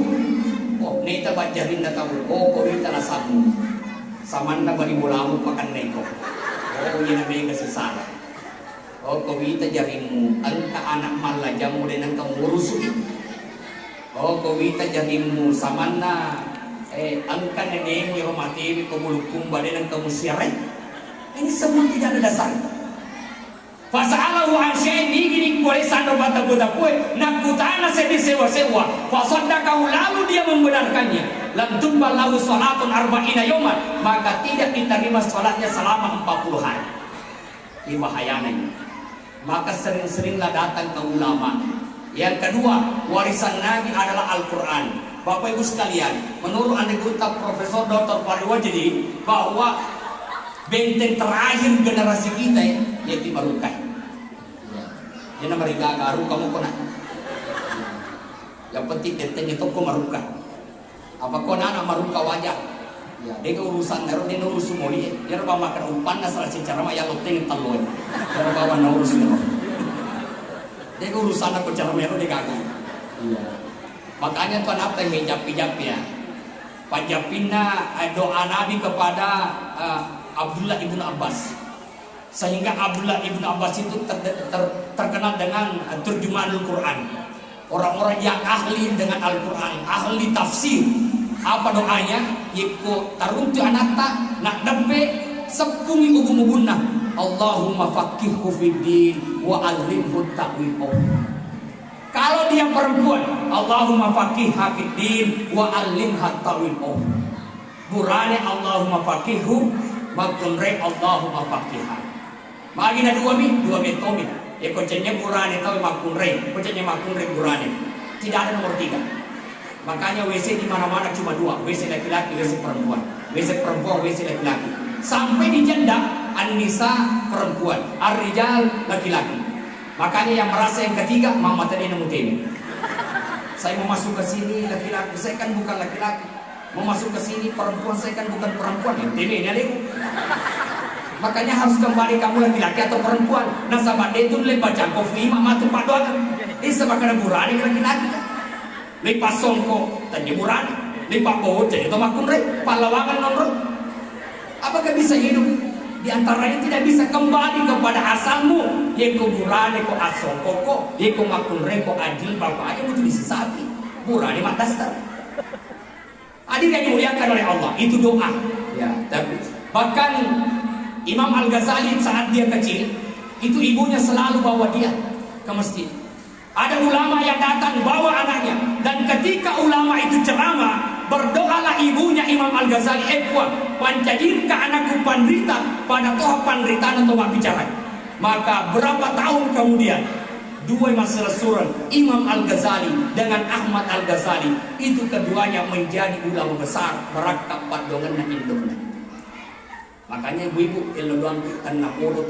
oh ni kita bajarin na tahu oh kau kita na sabu samanda bari mulamu pakan neko oh ini namanya kesesara oh kau kita jarimu angka anak malajamu dan angka murusuki. Oh kawita jadimu samana angka neneng yang mati kumulukum badan yang kamu siarai. Ini semua tidak ada dasar. Fasalahu ansyain gini boleh sandro bata buta kue nak kutana sedi sewa. Fasadda kau lalu dia membenarkannya. Lam tumbal lahu salatun arba'ina yoman maka tidak diterima salatnya selama 40 hari. Ini bahayanya. Maka sering-seringlah datang ke ulama. Yang kedua, warisan Nabi adalah Al-Quran. Bapak Ibu sekalian, menurut anekdota Profesor Dr. Pariwajidi bahwa benteng terakhir generasi kita yaitu Marukai. Jadi mereka garu kamu kena. Yang penting benteng itu kau Marukai. Apa kau anak Marukai wajah? Ya, dia urusan dia urus muli. Dia bawa makan umpan nasral secara maya loteng telur. Dia bawa urus muli. Dia urusan aku cara merah dia gagal. Iya. Makanya tuan apa hijab ya. Pajapina doa Nabi kepada Abdullah ibn Abbas. Sehingga Abdullah ibn Abbas itu terkenal dengan terjemahan Al-Quran. Orang-orang yang ahli dengan Al-Quran, ahli tafsir. Apa doanya? Yaitu taruntu anata nak dempe sepumi ubun-ubunna. Allahumma faqihhu fiddin wa alimhu ta'wil. Kalau dia perempuan, Allahumma faqihha fiddin wa alimha ta'wil. Burane Allahumma faqihhu makunre Allahumma faqihha. Magina dua metomi. Ya kocenya burane tahu makunre, kocenya makunre burane. Tidak ada nomor 3. Makanya WC di mana-mana cuma 2, WC laki-laki, WC perempuan. WC perempuan, WC laki-laki. Sampai di janda An-Nisa perempuan, Ar-Rijal laki-laki. Makanya yang merasa yang ketiga Mama tadi nemu temi. Saya mau masuk ke sini laki-laki, saya kan bukan laki-laki. Mau masuk ke sini perempuan, saya kan bukan perempuan. Yang temi ini adikku. Makanya harus kembali kamu laki-laki atau perempuan. Nah sahabat itu lepas jangkau fima matu paduan. Ini sebabkan burani laki-laki. Lepas songko tanya burani. Lepas bawah jadi tomakun re palawangan nomor. Apakah bisa hidup? Di antaranya tidak bisa kembali kepada asalmu. Yaitu burane ko asongko, yaitu makunre ko adil bapaknya itu bisa sapi. Burane mak dasar. Adik yang dimuliakan oleh Allah, itu doa. Ya, tapi bahkan Imam Al-Ghazali saat dia kecil, itu ibunya selalu bawa dia ke masjid. Ada ulama yang datang bawa anaknya, dan ketika ulama itu ceramah, berdoalah ibunya Imam Al-Ghazali, pancajirka anakku pandrita pada toha pandritaan atau bicara. Maka berapa tahun kemudian, dua masalah surah Imam Al-Ghazali dengan Ahmad Al-Ghazali itu keduanya menjadi ulama besar merakap padongan dan induknya. Makanya ibu-ibu yang doang tanah podo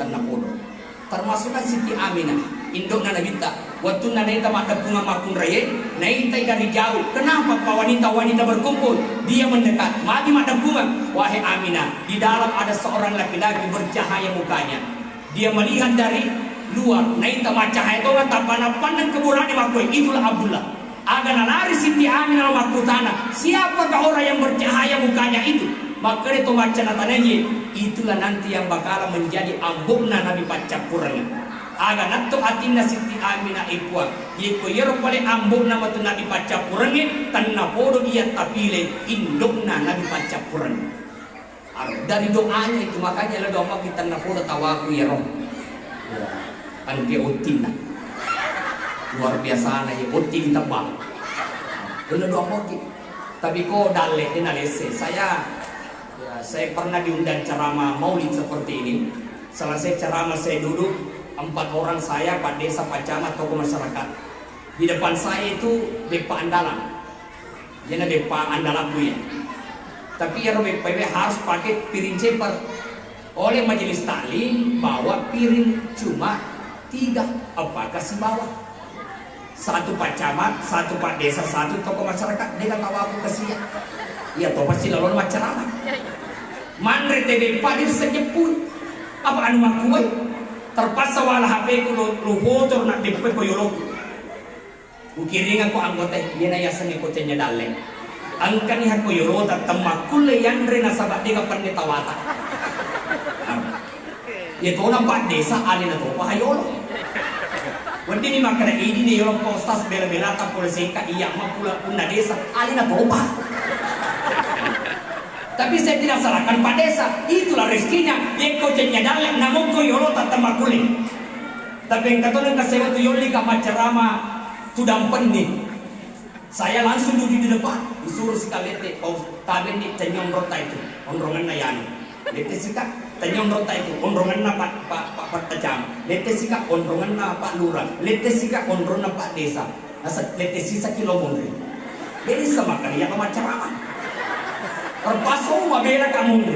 termasukkan Siti Aminah induknya nabita waktu naita mata bunga makun raya naita dari jauh. Kenapa pak wanita-wanita berkumpul, dia mendekat mati mata bunga. Wahai Aminah, di dalam ada seorang laki-laki bercahaya mukanya, dia melihat dari luar naita macahaya itu kan tapan keburani makui, itulah Abdullah. Agar lari Siti Aminah makutana, siapakah orang yang bercahaya mukanya itu? Maka itu macam tanahnya, itulah nanti yang bakal menjadi ambukna Nabi Pacapurang. Aga natto atinna Siti Aminah ikwa yeko yero pale ambukna matu Nabi Pacapurang tanna podo iya tapile indukna Nabi Pacapurang. Dari doanya itu makanya lah doa kita tanna podo tawaku yero. Anke utina. Luar biasa na ya utin tabang. Itu doa kita. Tapi kok dalle dinalese saya pernah diundang ceramah maulid seperti ini. Selesai ceramah saya duduk, 4 orang saya, Pak Desa, Pak Camat, tokoh masyarakat. Di depan saya itu Depa Andalan. Jadi Depa Andalan ya. Tapi ya BPW harus pakai piring ceper. Oleh majelis taklim bawa piring cuma 3, apa kasih bawah. 1 Pak Camat, 1 Pak Desa, 1 tokoh masyarakat. Dia kata aku kasih ya. Ya toh pasti lalu ceramah. Mandre tebe padir sejeput apa anu makuai terpaksa wala HP ku lu foto nak depe ko yolo ukiringa ko anggota yena yasan ko tenya dalle angkani hakko yolo ta tamakul yandre na sabat de ka panne tawata ye to na Pak Desa ali na to pa hayolo wandi ni makana ini ni yolo postas bela-bela ta polisi ka iya mapula punna desa ali na to pa. Tapi saya tidak salahkan Pak Desa, itulah rezekinya. Dia kau cenyadan, namun kau yolo tak temakuling. Tapi yang kata orang kasih waktu yoli kamar ceramah sudah pening. Saya langsung duduk di depan, disuruh si kalete, kau taben di tenyong rota itu, onrongan nayani. Lete sikap tenyong rota itu, onrongan na Pak Tajam. Lete sikap onrongan na Pak Lurah. Lete sikap onrongan na Pak Desa. Lete sisa kilo mundri. Jadi sama kali yang kamar ceramah. Terpasung mabela kamu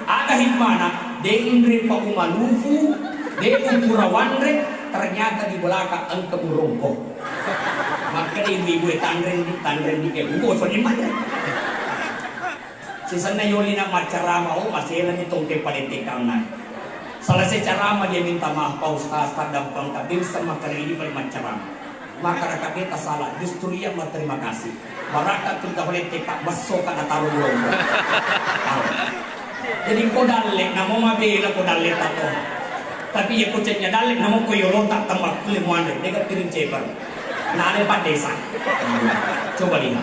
aga hikmana de indri pa umalufu de ukurawanre ternyata di belakang engke burungko maka ibu-ibu tandren di ugo sonin mana sisana yolina macarama masih lagi tongke palete kamna selesai ceramah dia minta maaf Pak Ustaz pada pengkabir sama kali ini paling macarama maka rakyat kita salah justru ia terima kasih barakat tuh boleh tekak besok kana taruh burung jadi ko dalek namo mabela ko dalek tato tapi ya ko cenya dalek namo ko yolo tak tambah kulimuan dekat piring ceper nale Pak Desa coba lihat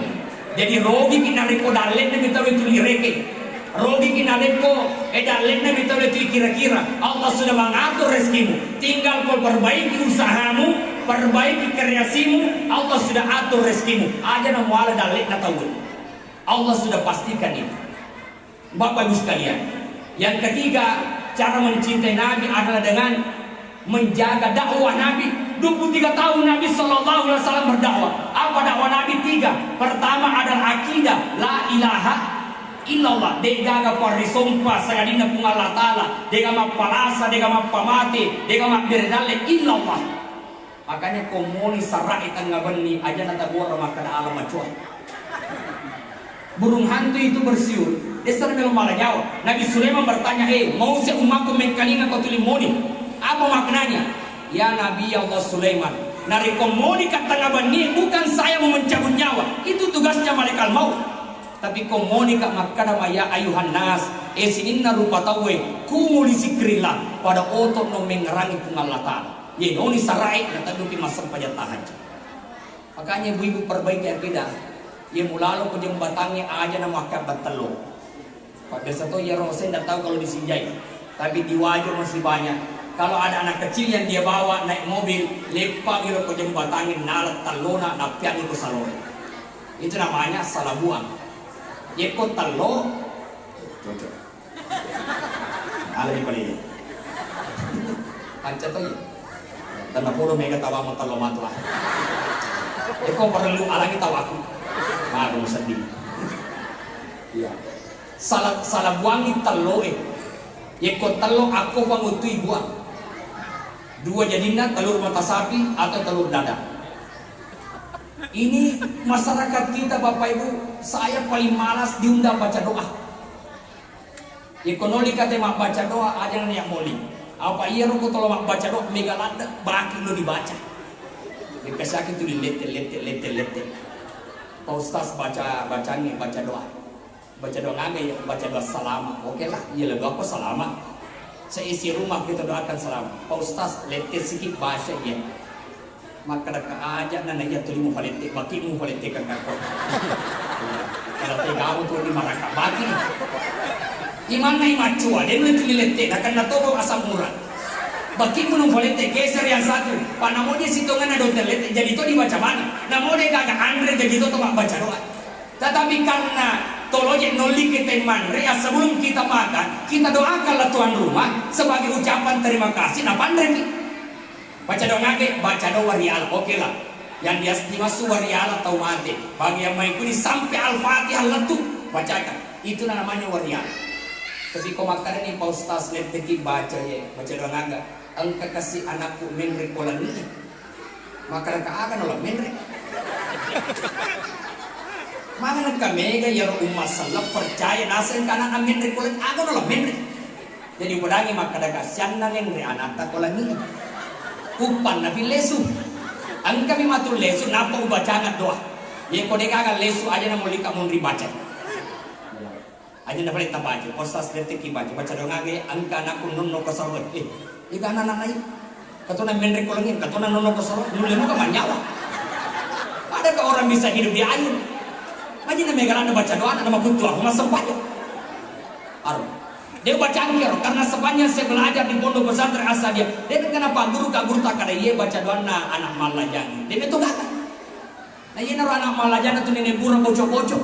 jadi rogi kinari ko dalek na bitaw itu lireke rogi kinari ko dalek na bitaw itu kira-kira Allah sudah mengatur rezekimu tinggal kau perbaiki usahamu perbaiki kreasimu, Allah sudah atur rezekimu. Ada nama Allah dalek na tahu. Allah sudah pastikan itu. Bapak Ibu sekalian, yang ketiga cara mencintai Nabi adalah dengan menjaga dakwah Nabi. 23 tahun Nabi Sallallahu Alaihi Wasallam berdakwah. Apa dakwah Nabi? 3. Pertama adalah akidah la ilaha illallah. Dia jaga parisumpah sayadina pun Allah Taala. Dia mapalasa, dia mapamati, dia mapdirdale illallah. Makanya komuni sarai tangga beni aja nata buat makan alam macam burung hantu itu bersiul dasar memang malah jawab Nabi Sulaiman bertanya mau si umatku mengkalinga kau tulimoni apa maknanya ya Nabi Allah Sulaiman nari komuni kat tangga beni bukan saya mau mencabut nyawa itu tugasnya malaikat maut tapi komuni kat makan ya ayuhan nas sininna rupa tawe kumuli zikrillah pada otot no mengerangi Allah Ta'ala ye noni sarai kata duki masam pajat tahaj makanya ibu-ibu perbaiki akidah Ia mulalo ko jembatannya aja nama kabat telo. Pak biasa tuh ya Rosen tidak tahu kalau disinjai, tapi di wajah masih banyak. Kalau ada anak kecil yang dia bawa naik mobil, lepak gitu ke jembatannya nalat talona napian itu salon. Itu namanya salah buang. Ya kok talo, cocok. Alami kali ini. Pancat tuh ya. Dan puro mega tawa mo talo matwa. Ya kok perlu alangi tawaku. Baru sedih. Iya. Salah buangi talo ya kok talo aku pangutui buang. Dua jadinya telur mata sapi atau telur dada. Ini masyarakat kita Bapak Ibu, saya paling malas diundang baca doa. Ikonoli kata mak baca doa aja yang moli. Apa iya ruko tolo mak baca doa megalanda baki lo dibaca. Dikasih itu lete. Pak Ustaz bacanya baca doa. Baca doa ngagai ya, baca doa salama. Oke lah, iya lagu apa salama. Seisi rumah kita doakan salama. Pak Ustaz lete sikit baca ya. Maka dekat aja nana ya tulimu valente, bakimu valente kan kau. Kalau tegamu tuh di maraka baki. Imana imacua, dia boleh tulilete, akan natobo asam murah. Bakimu nung valente geser yang satu. Panamodnya sitongan ada hotelete, jadi itu dibaca mana? Namodnya kagak Andre jadi itu tuh baca doa. Tetapi karena tolongnya noli kita manre, sebelum kita makan, kita doakanlah tuan rumah sebagai ucapan terima kasih. Nah pandai baca doa ngake, baca doa warial, oke lah. Yang dia dimasuk warial atau mati. Bagi yang mengikuti sampai Al-Fatihah letup, bacakan. Itu namanya warial. Tapi kau makan ini Pak Ustaz leteki baca ya, baca doa ngake. Engkau kasih anakku menre kolani. Maka engkau akan olah menre. Mana engkau mega ya umat salah percaya nasa engkau anak menre kolani akan olah menre. Jadi mudangi maka engkau siapa menre anak tak kolani. Upan nabi lesu, ang kami matul lesu, napa ubaca ngat doa. Ye kode kagal lesu aja na muli kamu ribaca. Aja na palit baca, postas detik baca doa ngage, ang kana kun nunno kasawat. Ika anak ay, katuna menre kolongin, katuna nunno kasawat, nulle mo ka manyawa. Adakah orang bisa hidup di air? Aja na megalanda baca doa, nama kutu aku masuk baca. Aru. Dia baca angker karena sepanjang saya belajar di pondok pesantren asal dia kenapa guru tak kada ia baca doa anak malajana dia itu kata nah ia naruh anak malajana tu nenek burung bocok-bocok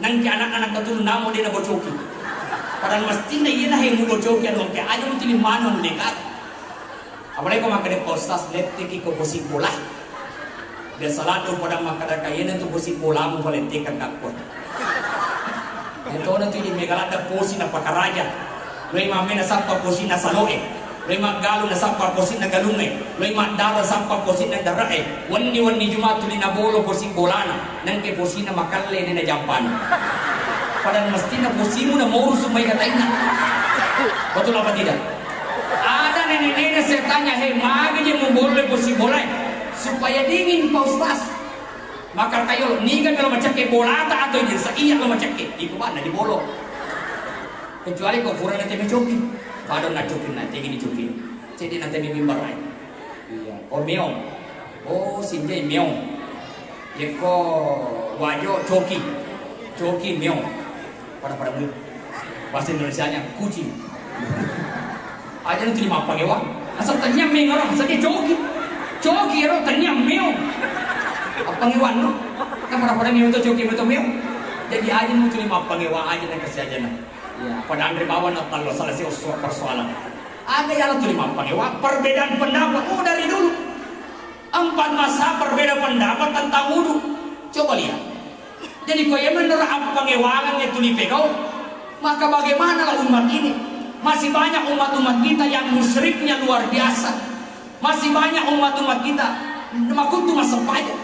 nanti anak-anak itu namo dia bocoki padahal mestinya ia nah yang bocoki anu ke aja mesti di mana dekat apalagi kau makan postas letiki kau posik bola dia salah tu pada makan kaya tu posik bola mu politik kan takut itu nanti di megalada posi na pakaraja Loy mamena sampa posin na saloe, loy magalo na sampa posin na galunge, loy magdara sampa posin na darae, wani jumatu ni nabolo posin bolana, nangke posin na makalle ni na jampan. Padahal mesti na posimu na mau sumay kataina. Betul apa tidak? Ada nenek-nenek saya tanya, hei magi dia mau boleh posin boleh supaya dingin Pak Ustaz. Maka kayo niga kalau macake bolata atau jadi iya kalau macake itu mana di bolo. Kecuali kau kurang nanti mencokin, pada ngacokin nanti gini cokin, jadi nanti mimbar lain. Iya. Oh meong, oh sinjai meong, ya kau wajo coki meong, pada mui. Bahasa Indonesianya kucing. Aja nanti lima apa gewa, asal ternyam meong orang, asal dia coki orang ternyam meong. Apa ngewan no? Kan pada meong itu coki betul meong. Jadi aja nanti lima apa gewa aja nanti kasih aja nah. Ya, pada Andre Bawan atau salah satu persoalan. Ada yang terima pangewa perbedaan pendapat. Oh dari dulu 4 masa berbeda pendapat tentang wudhu. Coba lihat. Jadi kau yang menurut pangewangan itu dipegau, maka bagaimana umat ini? Masih banyak umat-umat kita yang musyriknya luar biasa. Masih banyak umat-umat kita makutu masuk pajak.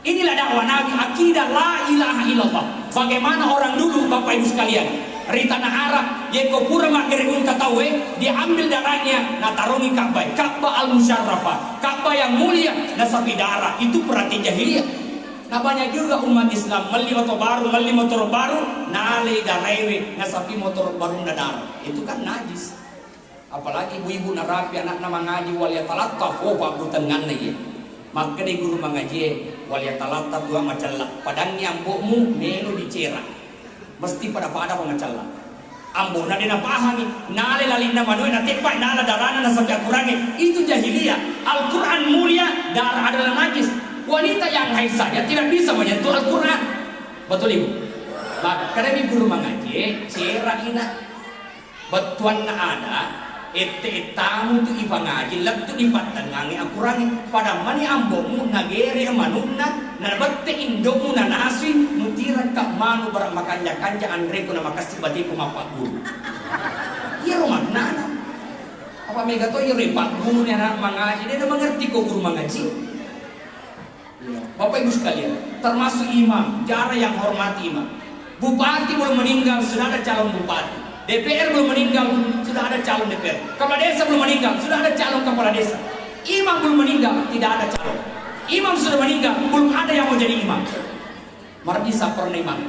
Inilah dakwah Nabi, akidah la ilaha illallah. Bagaimana orang dulu Bapak Ibu sekalian di tanah Arab, ye ko pura makiringun katawe, diambil darahnya, na tarungi Ka'bah al-Musyarrafah, Ka'bah yang mulia, na sapi darah, itu perhati jahiliyah. Nah banyak juga umat Islam, meli motor baru, na ale darewe, na sapi motor baru na darah, itu kan najis. Apalagi ibu-ibu na rapi, anak nama ngaji walia talattaf, oh pak butengan ya. Maka di guru mengaji waliatalata dua macalla. Padang yang bokmu menu dicera. Mesti pada pengacalla. Ambo na dina pahami nale lalinda manoi na tepa nala darana na sampai Al-Qur'an itu jahiliyah. Al-Qur'an mulia, darah adalah najis. Wanita yang haid saja tidak bisa menyentuh Al-Qur'an. Betul Ibu? Maka dari guru mengaji cera ina betuan na ada tamu tu iba ngaji laptu di patangangi Al-Qur'an pada mani ambomu nagere manunna na batte indomu na nasi mutiran ka manu barang makanya kanja andre ko na makasi badi ko mapagul. Iya rumah nana. Apa mega to ire pagul ni anak mengaji dia mengerti kok guru mengaji. Ya. Bapak Ibu sekalian, termasuk imam, cara yang hormati imam. Bupati belum meninggal sudah ada calon bupati. DPR belum meninggal, sudah ada calon DPR. Kepala desa belum meninggal, sudah ada calon kepala desa. Imam belum meninggal, tidak ada calon. Imam sudah meninggal, belum ada yang mau jadi imam. Mari bisa pernah imam.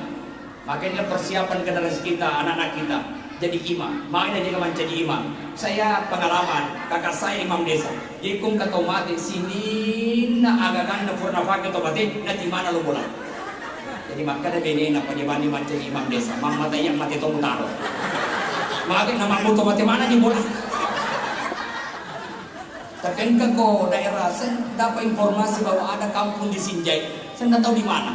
Makanya persiapan generasi kita, anak-anak kita jadi imam. Makanya jangan menjadi imam. Saya pengalaman, kakak saya imam desa. Jikum kata mati sini na agakan na purna pakai tobatin nanti mana lo bola. Jadi maka ada bini na penyebani menjadi imam desa. Mama yang mati tomu taro. Maka nama mutu mati mana di bola. Terkenka ko daerah saya dapat informasi bahwa ada kampung di Sinjai. Saya nggak tahu di mana.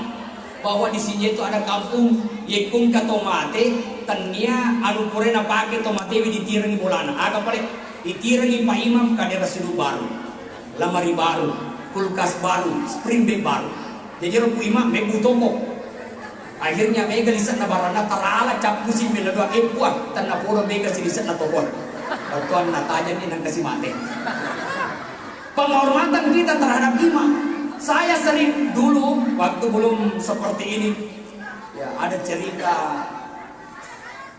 Bahwa di Sinjai itu ada kampung yekung ka tomate tania anu purena pakai tomate ditirangi bolana. Aga pare ditirangi Pak Imam ka daerah Sidu baru. Lamari baru, kulkas baru, spring bed baru. Jadi ru imam mebu toko. Akhirnya mega lisan na barana tarala capusin bila doa epuan tanah puro mega silisan na tokon. Tuan natanya ini nang kasih mate. Penghormatan kita terhadap imam. Saya sering dulu waktu belum seperti ini ya ada cerita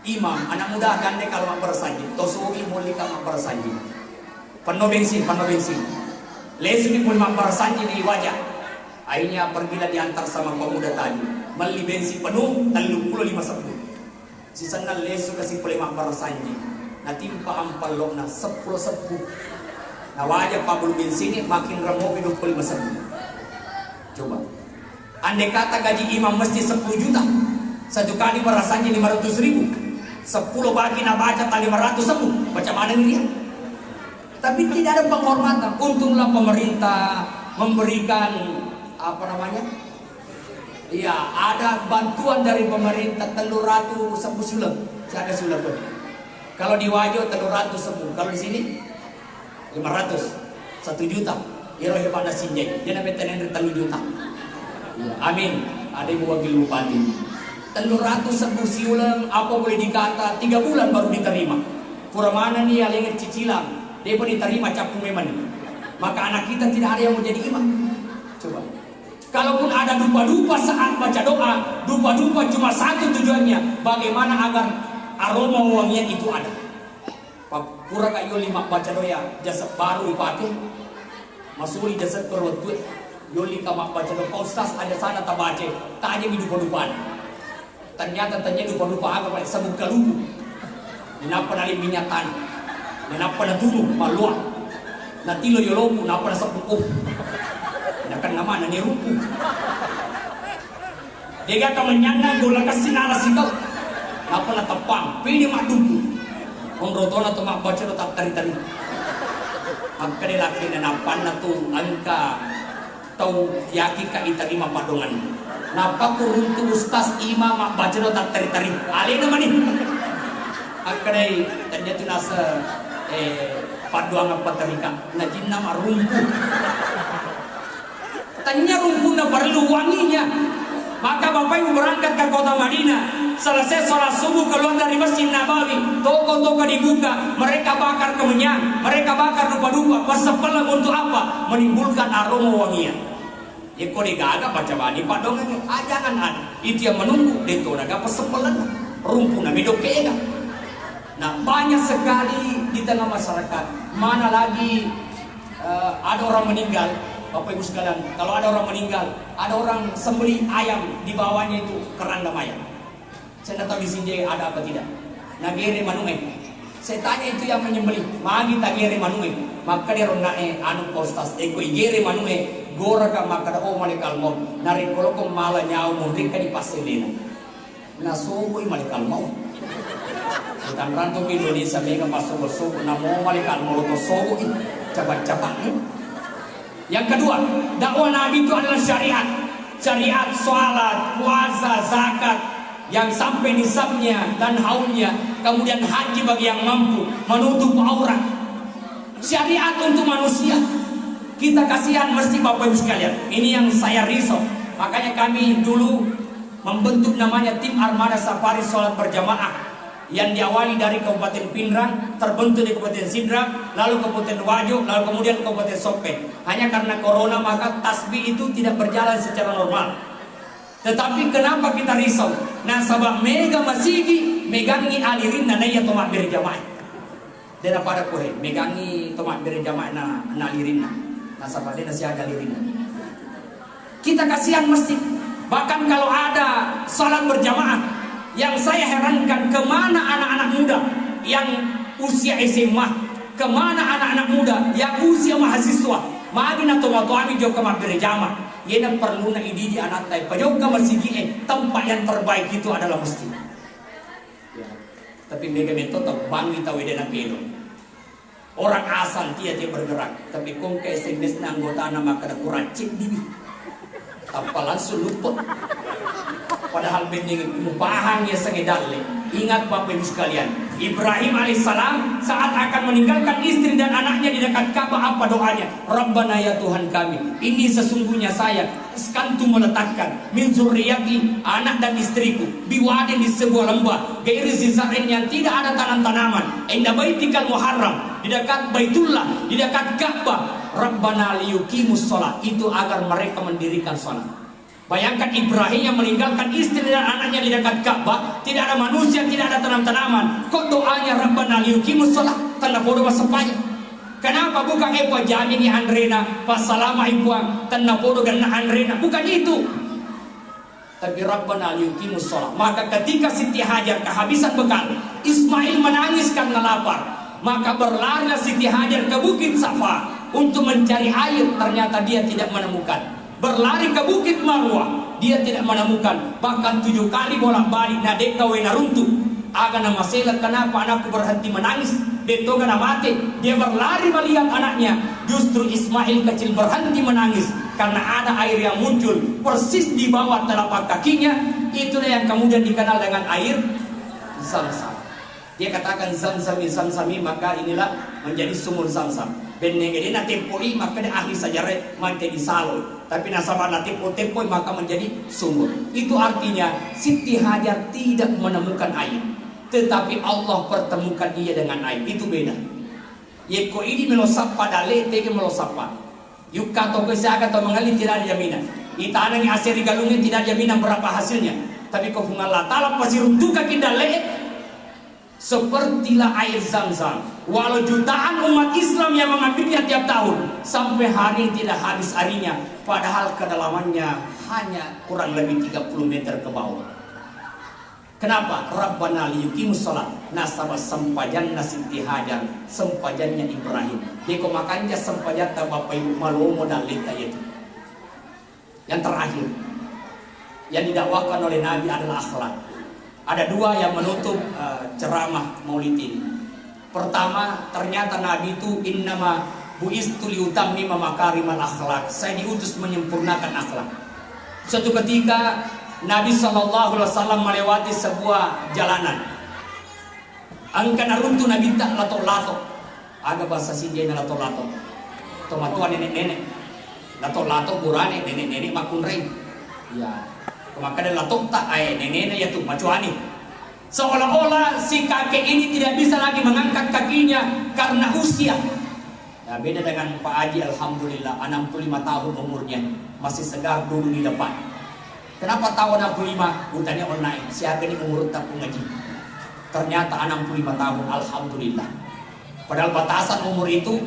imam anak muda gandeng kalau mak bersanji tosugi mulika mak bersanji penuh bensin lesmi pun mak bersanji di wajah. Akhirnya pergilah diantar sama pemuda tadi beli bensin penuh 35 sisanya lesu kasih pulih mak bersanji nanti pa ampal lo na 10 nah wajah pa bulu bensin ini makin remuk 25 coba andai kata gaji imam mesti 10 juta satu kali bersanji 500.000 10 bagi na baca tali 500 sembuh macam mana ini dia tapi tidak ada penghormatan. Untunglah pemerintah memberikan apa namanya iya ada bantuan dari pemerintah 300 sembuh sulam saya ada sulam pun kalau di Wajo 300 sembuh kalau di sini 500 1 juta ya roh pada Sinjai dia namanya tenan 3 juta ya, amin ada ibu wakil bupati 300 sembuh siulang apa boleh dikata 3 bulan baru diterima pura mana nih yang ingin cicilan dia pun diterima capu memang maka anak kita tidak ada yang mau jadi imam coba kalaupun ada dupa-dupa saat baca doa dupa-dupa cuma satu tujuannya bagaimana agar aroma wangian itu ada pura kayu 5 baca doa jasa baru dipakai masuli jasa perwetut yoli kamak baca doa ustaz ada sana tak baca tak aja dupa-dupa ternyata dupa-dupa agak paling sabuk kalubu kenapa nali minyak tanah kenapa na turun maluang nanti lo yolomu kenapa na sapuk kan nama na nirupu dia kata menyana gola kasih nala sikau kenapa na tepang pini mak dumpu ongrotona to mak baca tak tari-tari maka dia laki na napan na tu angka tau yaki ka iterima padongan napa kuruntu ustaz imam mak baca tak tari-tari alih naman ni maka dia ternyata nasa paduang apa terika najin nama rumpu tanya rumpu na perlu wanginya maka Bapak Ibu berangkat ke kota Madinah selesai sholat subuh keluar dari Masjid Nabawi toko-toko dibuka mereka bakar kemenyan mereka bakar dupa-dupa persepela untuk apa menimbulkan aroma wangian ya kau digagap macam mana pak dongeng jangan ada itu yang menunggu itu naga persepelan rumpu na medok kega nah banyak sekali di tengah masyarakat mana lagi ada orang meninggal Bapak Ibu sekalian, kalau ada orang meninggal, ada orang sembelih ayam di bawahnya itu kerandam ayam. Saya tidak tahu di sini ada apa tidak. Nagere manume. Saya tanya itu yang menyembelih, magi tagere manume. Maka dia rondae anu postas eko igere manume gora ka makada o malikal mo narikolo ko mala nyao mo rin ka di pasilina nasubo malikal mo utang ranto di Indonesia mega pasubo na mo malikal mo to sobo capat-capat. Yang kedua, dakwah Nabi itu adalah syariat. Syariat, salat, puasa, zakat yang sampai nisabnya dan haulnya, kemudian haji bagi yang mampu, menutup aurat. Syariat untuk manusia. Kita kasihan mesti Bapak Ibu sekalian. Ini yang saya risau. Makanya kami dulu membentuk namanya tim Armada Safari Sholat Berjamaah yang diawali dari Kabupaten Pindrang, terbentuk di Kabupaten Sidrap, lalu Kabupaten Wajo, lalu kemudian Kabupaten Sope. Hanya karena corona maka tasbih itu tidak berjalan secara normal. Tetapi kenapa kita risau? Nah sabab mega masigi megangi alirin na naya tomak berjamaah. Dan pada kohe megangi tomak berjamaah na alirin na. Nah sabab dia siaga alirin na. Kita kasihan masjid. Bahkan kalau ada salat berjamaah, yang saya herankan kemana anak-anak muda yang usia SMA, kemana anak-anak muda yang usia mahasiswa, maagin atau matuami jauh kemar berjamaah. Yang perlu na ididi anak tay pajok ke masjid tempat yang terbaik itu adalah masjid. Ya. Tapi mega metode bangi tahu dena kilo. Orang asal dia bergerak, tapi kong ke SMS na anggota nama kada kurang cek dibi. Tanpa langsung luput. Padahal bening mupahang ya sengedale. Ingat Bapak Ibu sekalian, Ibrahim alaihissalam saat akan meninggalkan istri dan anaknya di dekat Ka'bah, apa doanya? Rabbana ya Tuhan kami, ini sesungguhnya saya sekantu meletakkan min zurriyati, anak dan istriku, biwadin di sebuah lembah, gairi zizarin yang tidak ada tanam-tanaman, inda baitikal muharram, di dekat Baitullah, di dekat Ka'bah. Rabbana liyuqimus shalah, itu agar mereka mendirikan salat. Bayangkan Ibrahim yang meninggalkan istri dan anaknya di dekat Ka'bah, tidak ada manusia, tidak ada tanam-tanaman. Kok doanya Rabbana liyuqimus shalah? Tanda podo masapanya. Kenapa bukan epa jamin ni Andrena pas salama ipuang tanda podo ganna Andrena? Bukan itu. Tapi Rabbana liyuqimus shalah. Maka ketika Siti Hajar kehabisan bekal, Ismail menangis karena lapar. Maka berlarilah Siti Hajar ke Bukit Safa untuk mencari air, ternyata dia tidak menemukan. Berlari ke Bukit Marwah, dia tidak menemukan. Bahkan 7 kali bolak-balik nadek kawe naruntu. Aga nama sela, kenapa anakku berhenti menangis? Beto gana mati. Dia berlari melihat anaknya. Justru Ismail kecil berhenti menangis karena ada air yang muncul persis di bawah telapak kakinya. Itulah yang kemudian dikenal dengan air Zam-Zam. Dia katakan Zam-Zami, maka inilah menjadi sumur Zam-Zam. Benengede na tempoi maka dia ahli sajare mante di salon. Tapi nasabah na tempo maka menjadi sumur. Itu artinya Siti Hajar tidak menemukan air, tetapi Allah pertemukan ia dengan air. Itu beda. Yeko ini melosapa dale tege melosapa. Yuka to kesaga to mengalir tidak ada jaminan. Itana ni aseri galungnya tidak ada jaminan berapa hasilnya. Tapi kau Allah Taala pasti runtuh kaki dale. Sepertilah air Zam-Zam. Walau jutaan umat Islam yang mengambilnya tiap tahun, sampai hari tidak habis harinya. Padahal kedalamannya hanya kurang lebih 30 meter ke bawah. Kenapa? Rabbana liyuqimus shalah. Nasabah sempajanna Siti Hajar, sempajannya Ibrahim. Dia makannya sempajata Bapak Ibu malu modal lita itu. Yang terakhir yang didakwakan oleh Nabi adalah akhlak. Ada 2 yang menutup ceramah Maulid ini. Pertama, ternyata Nabi itu innama bu'istu liutammima makarimal akhlak. Saya diutus menyempurnakan akhlak. Suatu ketika Nabi SAW melewati sebuah jalanan. Angkana runtu Nabi tak lato-lato. Ada bahasa Sinjena lato-lato. Tomatua nenek-nenek. Lato-lato kurane nenek-nenek makun ring. Ya. Maka dia latok tak nenek ya tuh macuani. Seolah-olah si kakek ini tidak bisa lagi mengangkat kakinya karena usia. Nah, beda dengan Pak Haji, alhamdulillah 65 tahun umurnya, masih segar dulu di depan. Kenapa tahun 65? Hutannya online. Siapa ini umur tak ngaji? Ternyata 65 tahun, alhamdulillah. Padahal batasan umur itu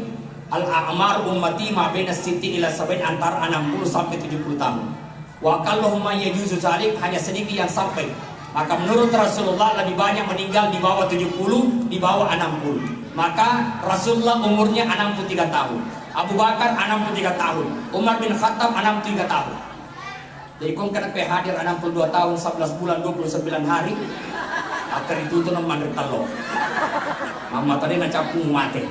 al-a'mar ummati ma baina sittin ila sab'in, antara 60 sampai 70 tahun. Wa kallahumma yajuzu zalik, hanya sedikit yang sampai. Maka menurut Rasulullah lebih banyak meninggal di bawah 70, di bawah 60. Maka Rasulullah umurnya 63 tahun. Abu Bakar 63 tahun, Umar bin Khattab 63 tahun. Jadi kong kena hadir 62 tahun, 11 bulan, 29 hari. Akhir itu tuh nomor telo. Mama tadi nak capung mati.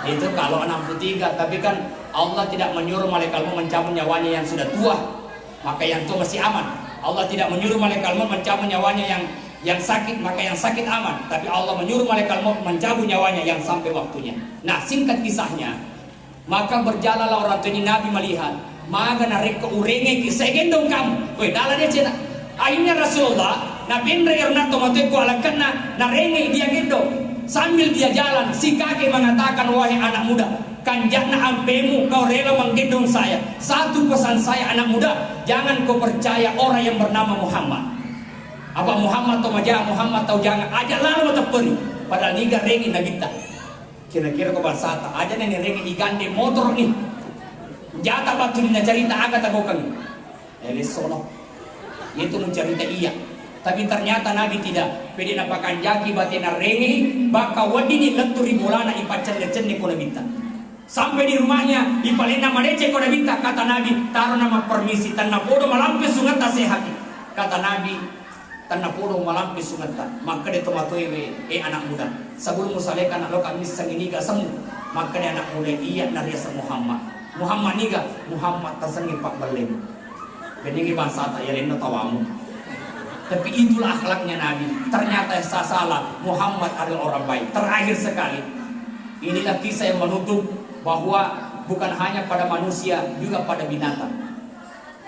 Itu kalau 63, tapi kan Allah tidak menyuruh malaikat maut mencabut nyawanya yang sudah tua, maka yang tua masih aman. Allah tidak menyuruh malaikat maut mencabut nyawanya yang sakit, maka yang sakit aman. Tapi Allah menyuruh malaikat maut mencabut nyawanya yang sampai waktunya. Nah, singkat kisahnya, maka berjalanlah orang tua Nabi melihat, maka nareko urenge kisah gendong kamu. Weh, dalam dia cerita. Akhirnya Rasulullah Nabi Ernato Mateko alakana narenge dia gendong. Sambil dia jalan, si kakek mengatakan, wahai anak muda, kanjakna ampemu, kau rela menggendong saya. Satu pesan saya anak muda, jangan kau percaya orang yang bernama Muhammad. Apa Muhammad atau majah Muhammad atau jangan, ajak lalu atau peri. Padahal niga regi nagita. Kira-kira kau bersata, aja nih regi igande motor nih. Jata batu na cerita agak tagokan. Elisono. Itu mencerita iya. Tapi ternyata Nabi tidak. Pedi napakan jaki batina rengi, baka wadini lenturi bolana ipacan lecenne kona minta. Sampai di rumahnya ipalena malece kona minta, kata Nabi, taruh nama permisi tanah podo malampis sungata sehati. Kata Nabi, tanah podo malampis sungata. Maka dia tomatoewe anak muda. Sebelum musalekan lo kami sangini ga semu. Maka dia anak muda iya nariasa Muhammad. Muhammad niga Muhammad tasangi pak belem. Benigi bangsa tak yaleno tawamu. Tapi itulah akhlaknya Nabi. Ternyata saya salah. Muhammad adalah orang baik. Terakhir sekali, inilah kisah yang menutup bahwa bukan hanya pada manusia, juga pada binatang.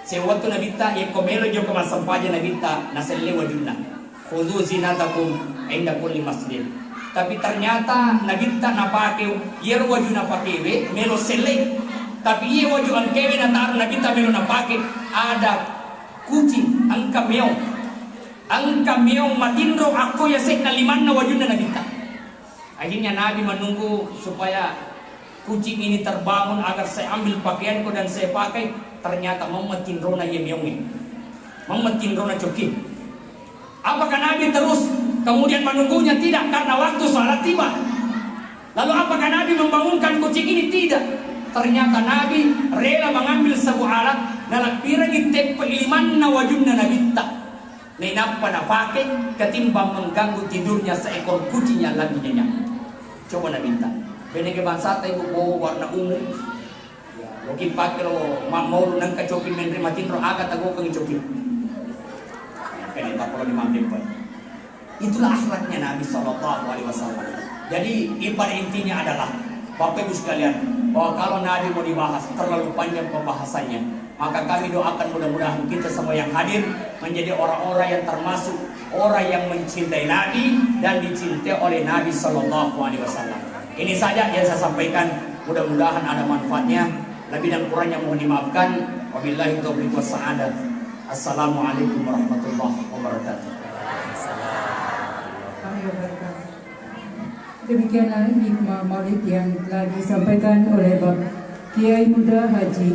Sewaktu Nabi ta komelo jo kama sampaja Nabi ta naselle wajunna. Khuzu zinatakum inda kulli masjid. Tapi ternyata Nabi ta napake yer wajuna pakewe melo sele. Tapi iya waju angkewe na tar Nabi ta melo napake ada kucing angka meong. Angka meong matindro aku ya sekna liman na wajuna Nabi ta. Akhirnya Nabi menunggu supaya kucing ini terbangun agar saya ambil pakaianku dan saya pakai. Ternyata mematindro na meongnya, mematindro na coki. Apakah Nabi terus kemudian menunggunya? Tidak, karena waktu salat tiba. Lalu apakah Nabi membangunkan kucing ini? Tidak. Ternyata Nabi rela mengambil sebuah alat nalakpira ngitep iliman na wajuna Nabi ta. Nenapa na pakai ketimbang mengganggu tidurnya seekor kucing yang lagi nyenyak. Coba Nabi ta. Benege bansata ibu bawa warna ungu. Mungkin pakai lo mau nang kacokin menri matindro agak tago kang cokin. Kenapa kalau dimambil pak? Itulah akhlaknya Nabi Sallallahu Alaihi Wasallam. Jadi pada intinya adalah Bapak Ibu sekalian, bahwa kalau Nabi mau dibahas terlalu panjang pembahasannya, maka kami doakan mudah-mudahan kita semua yang hadir menjadi orang-orang yang termasuk orang yang mencintai Nabi dan dicintai oleh Nabi Sallallahu Alaihi Wasallam. Ini saja yang saya sampaikan. Mudah-mudahan ada manfaatnya. Lebih dan kurangnya mohon dimaafkan. Wabillahi taufiq wassa'adah. Assalamualaikum warahmatullahi wabarakatuh. Demikianlah hikmah maulid yang telah disampaikan oleh Bapak Kiai Muda Haji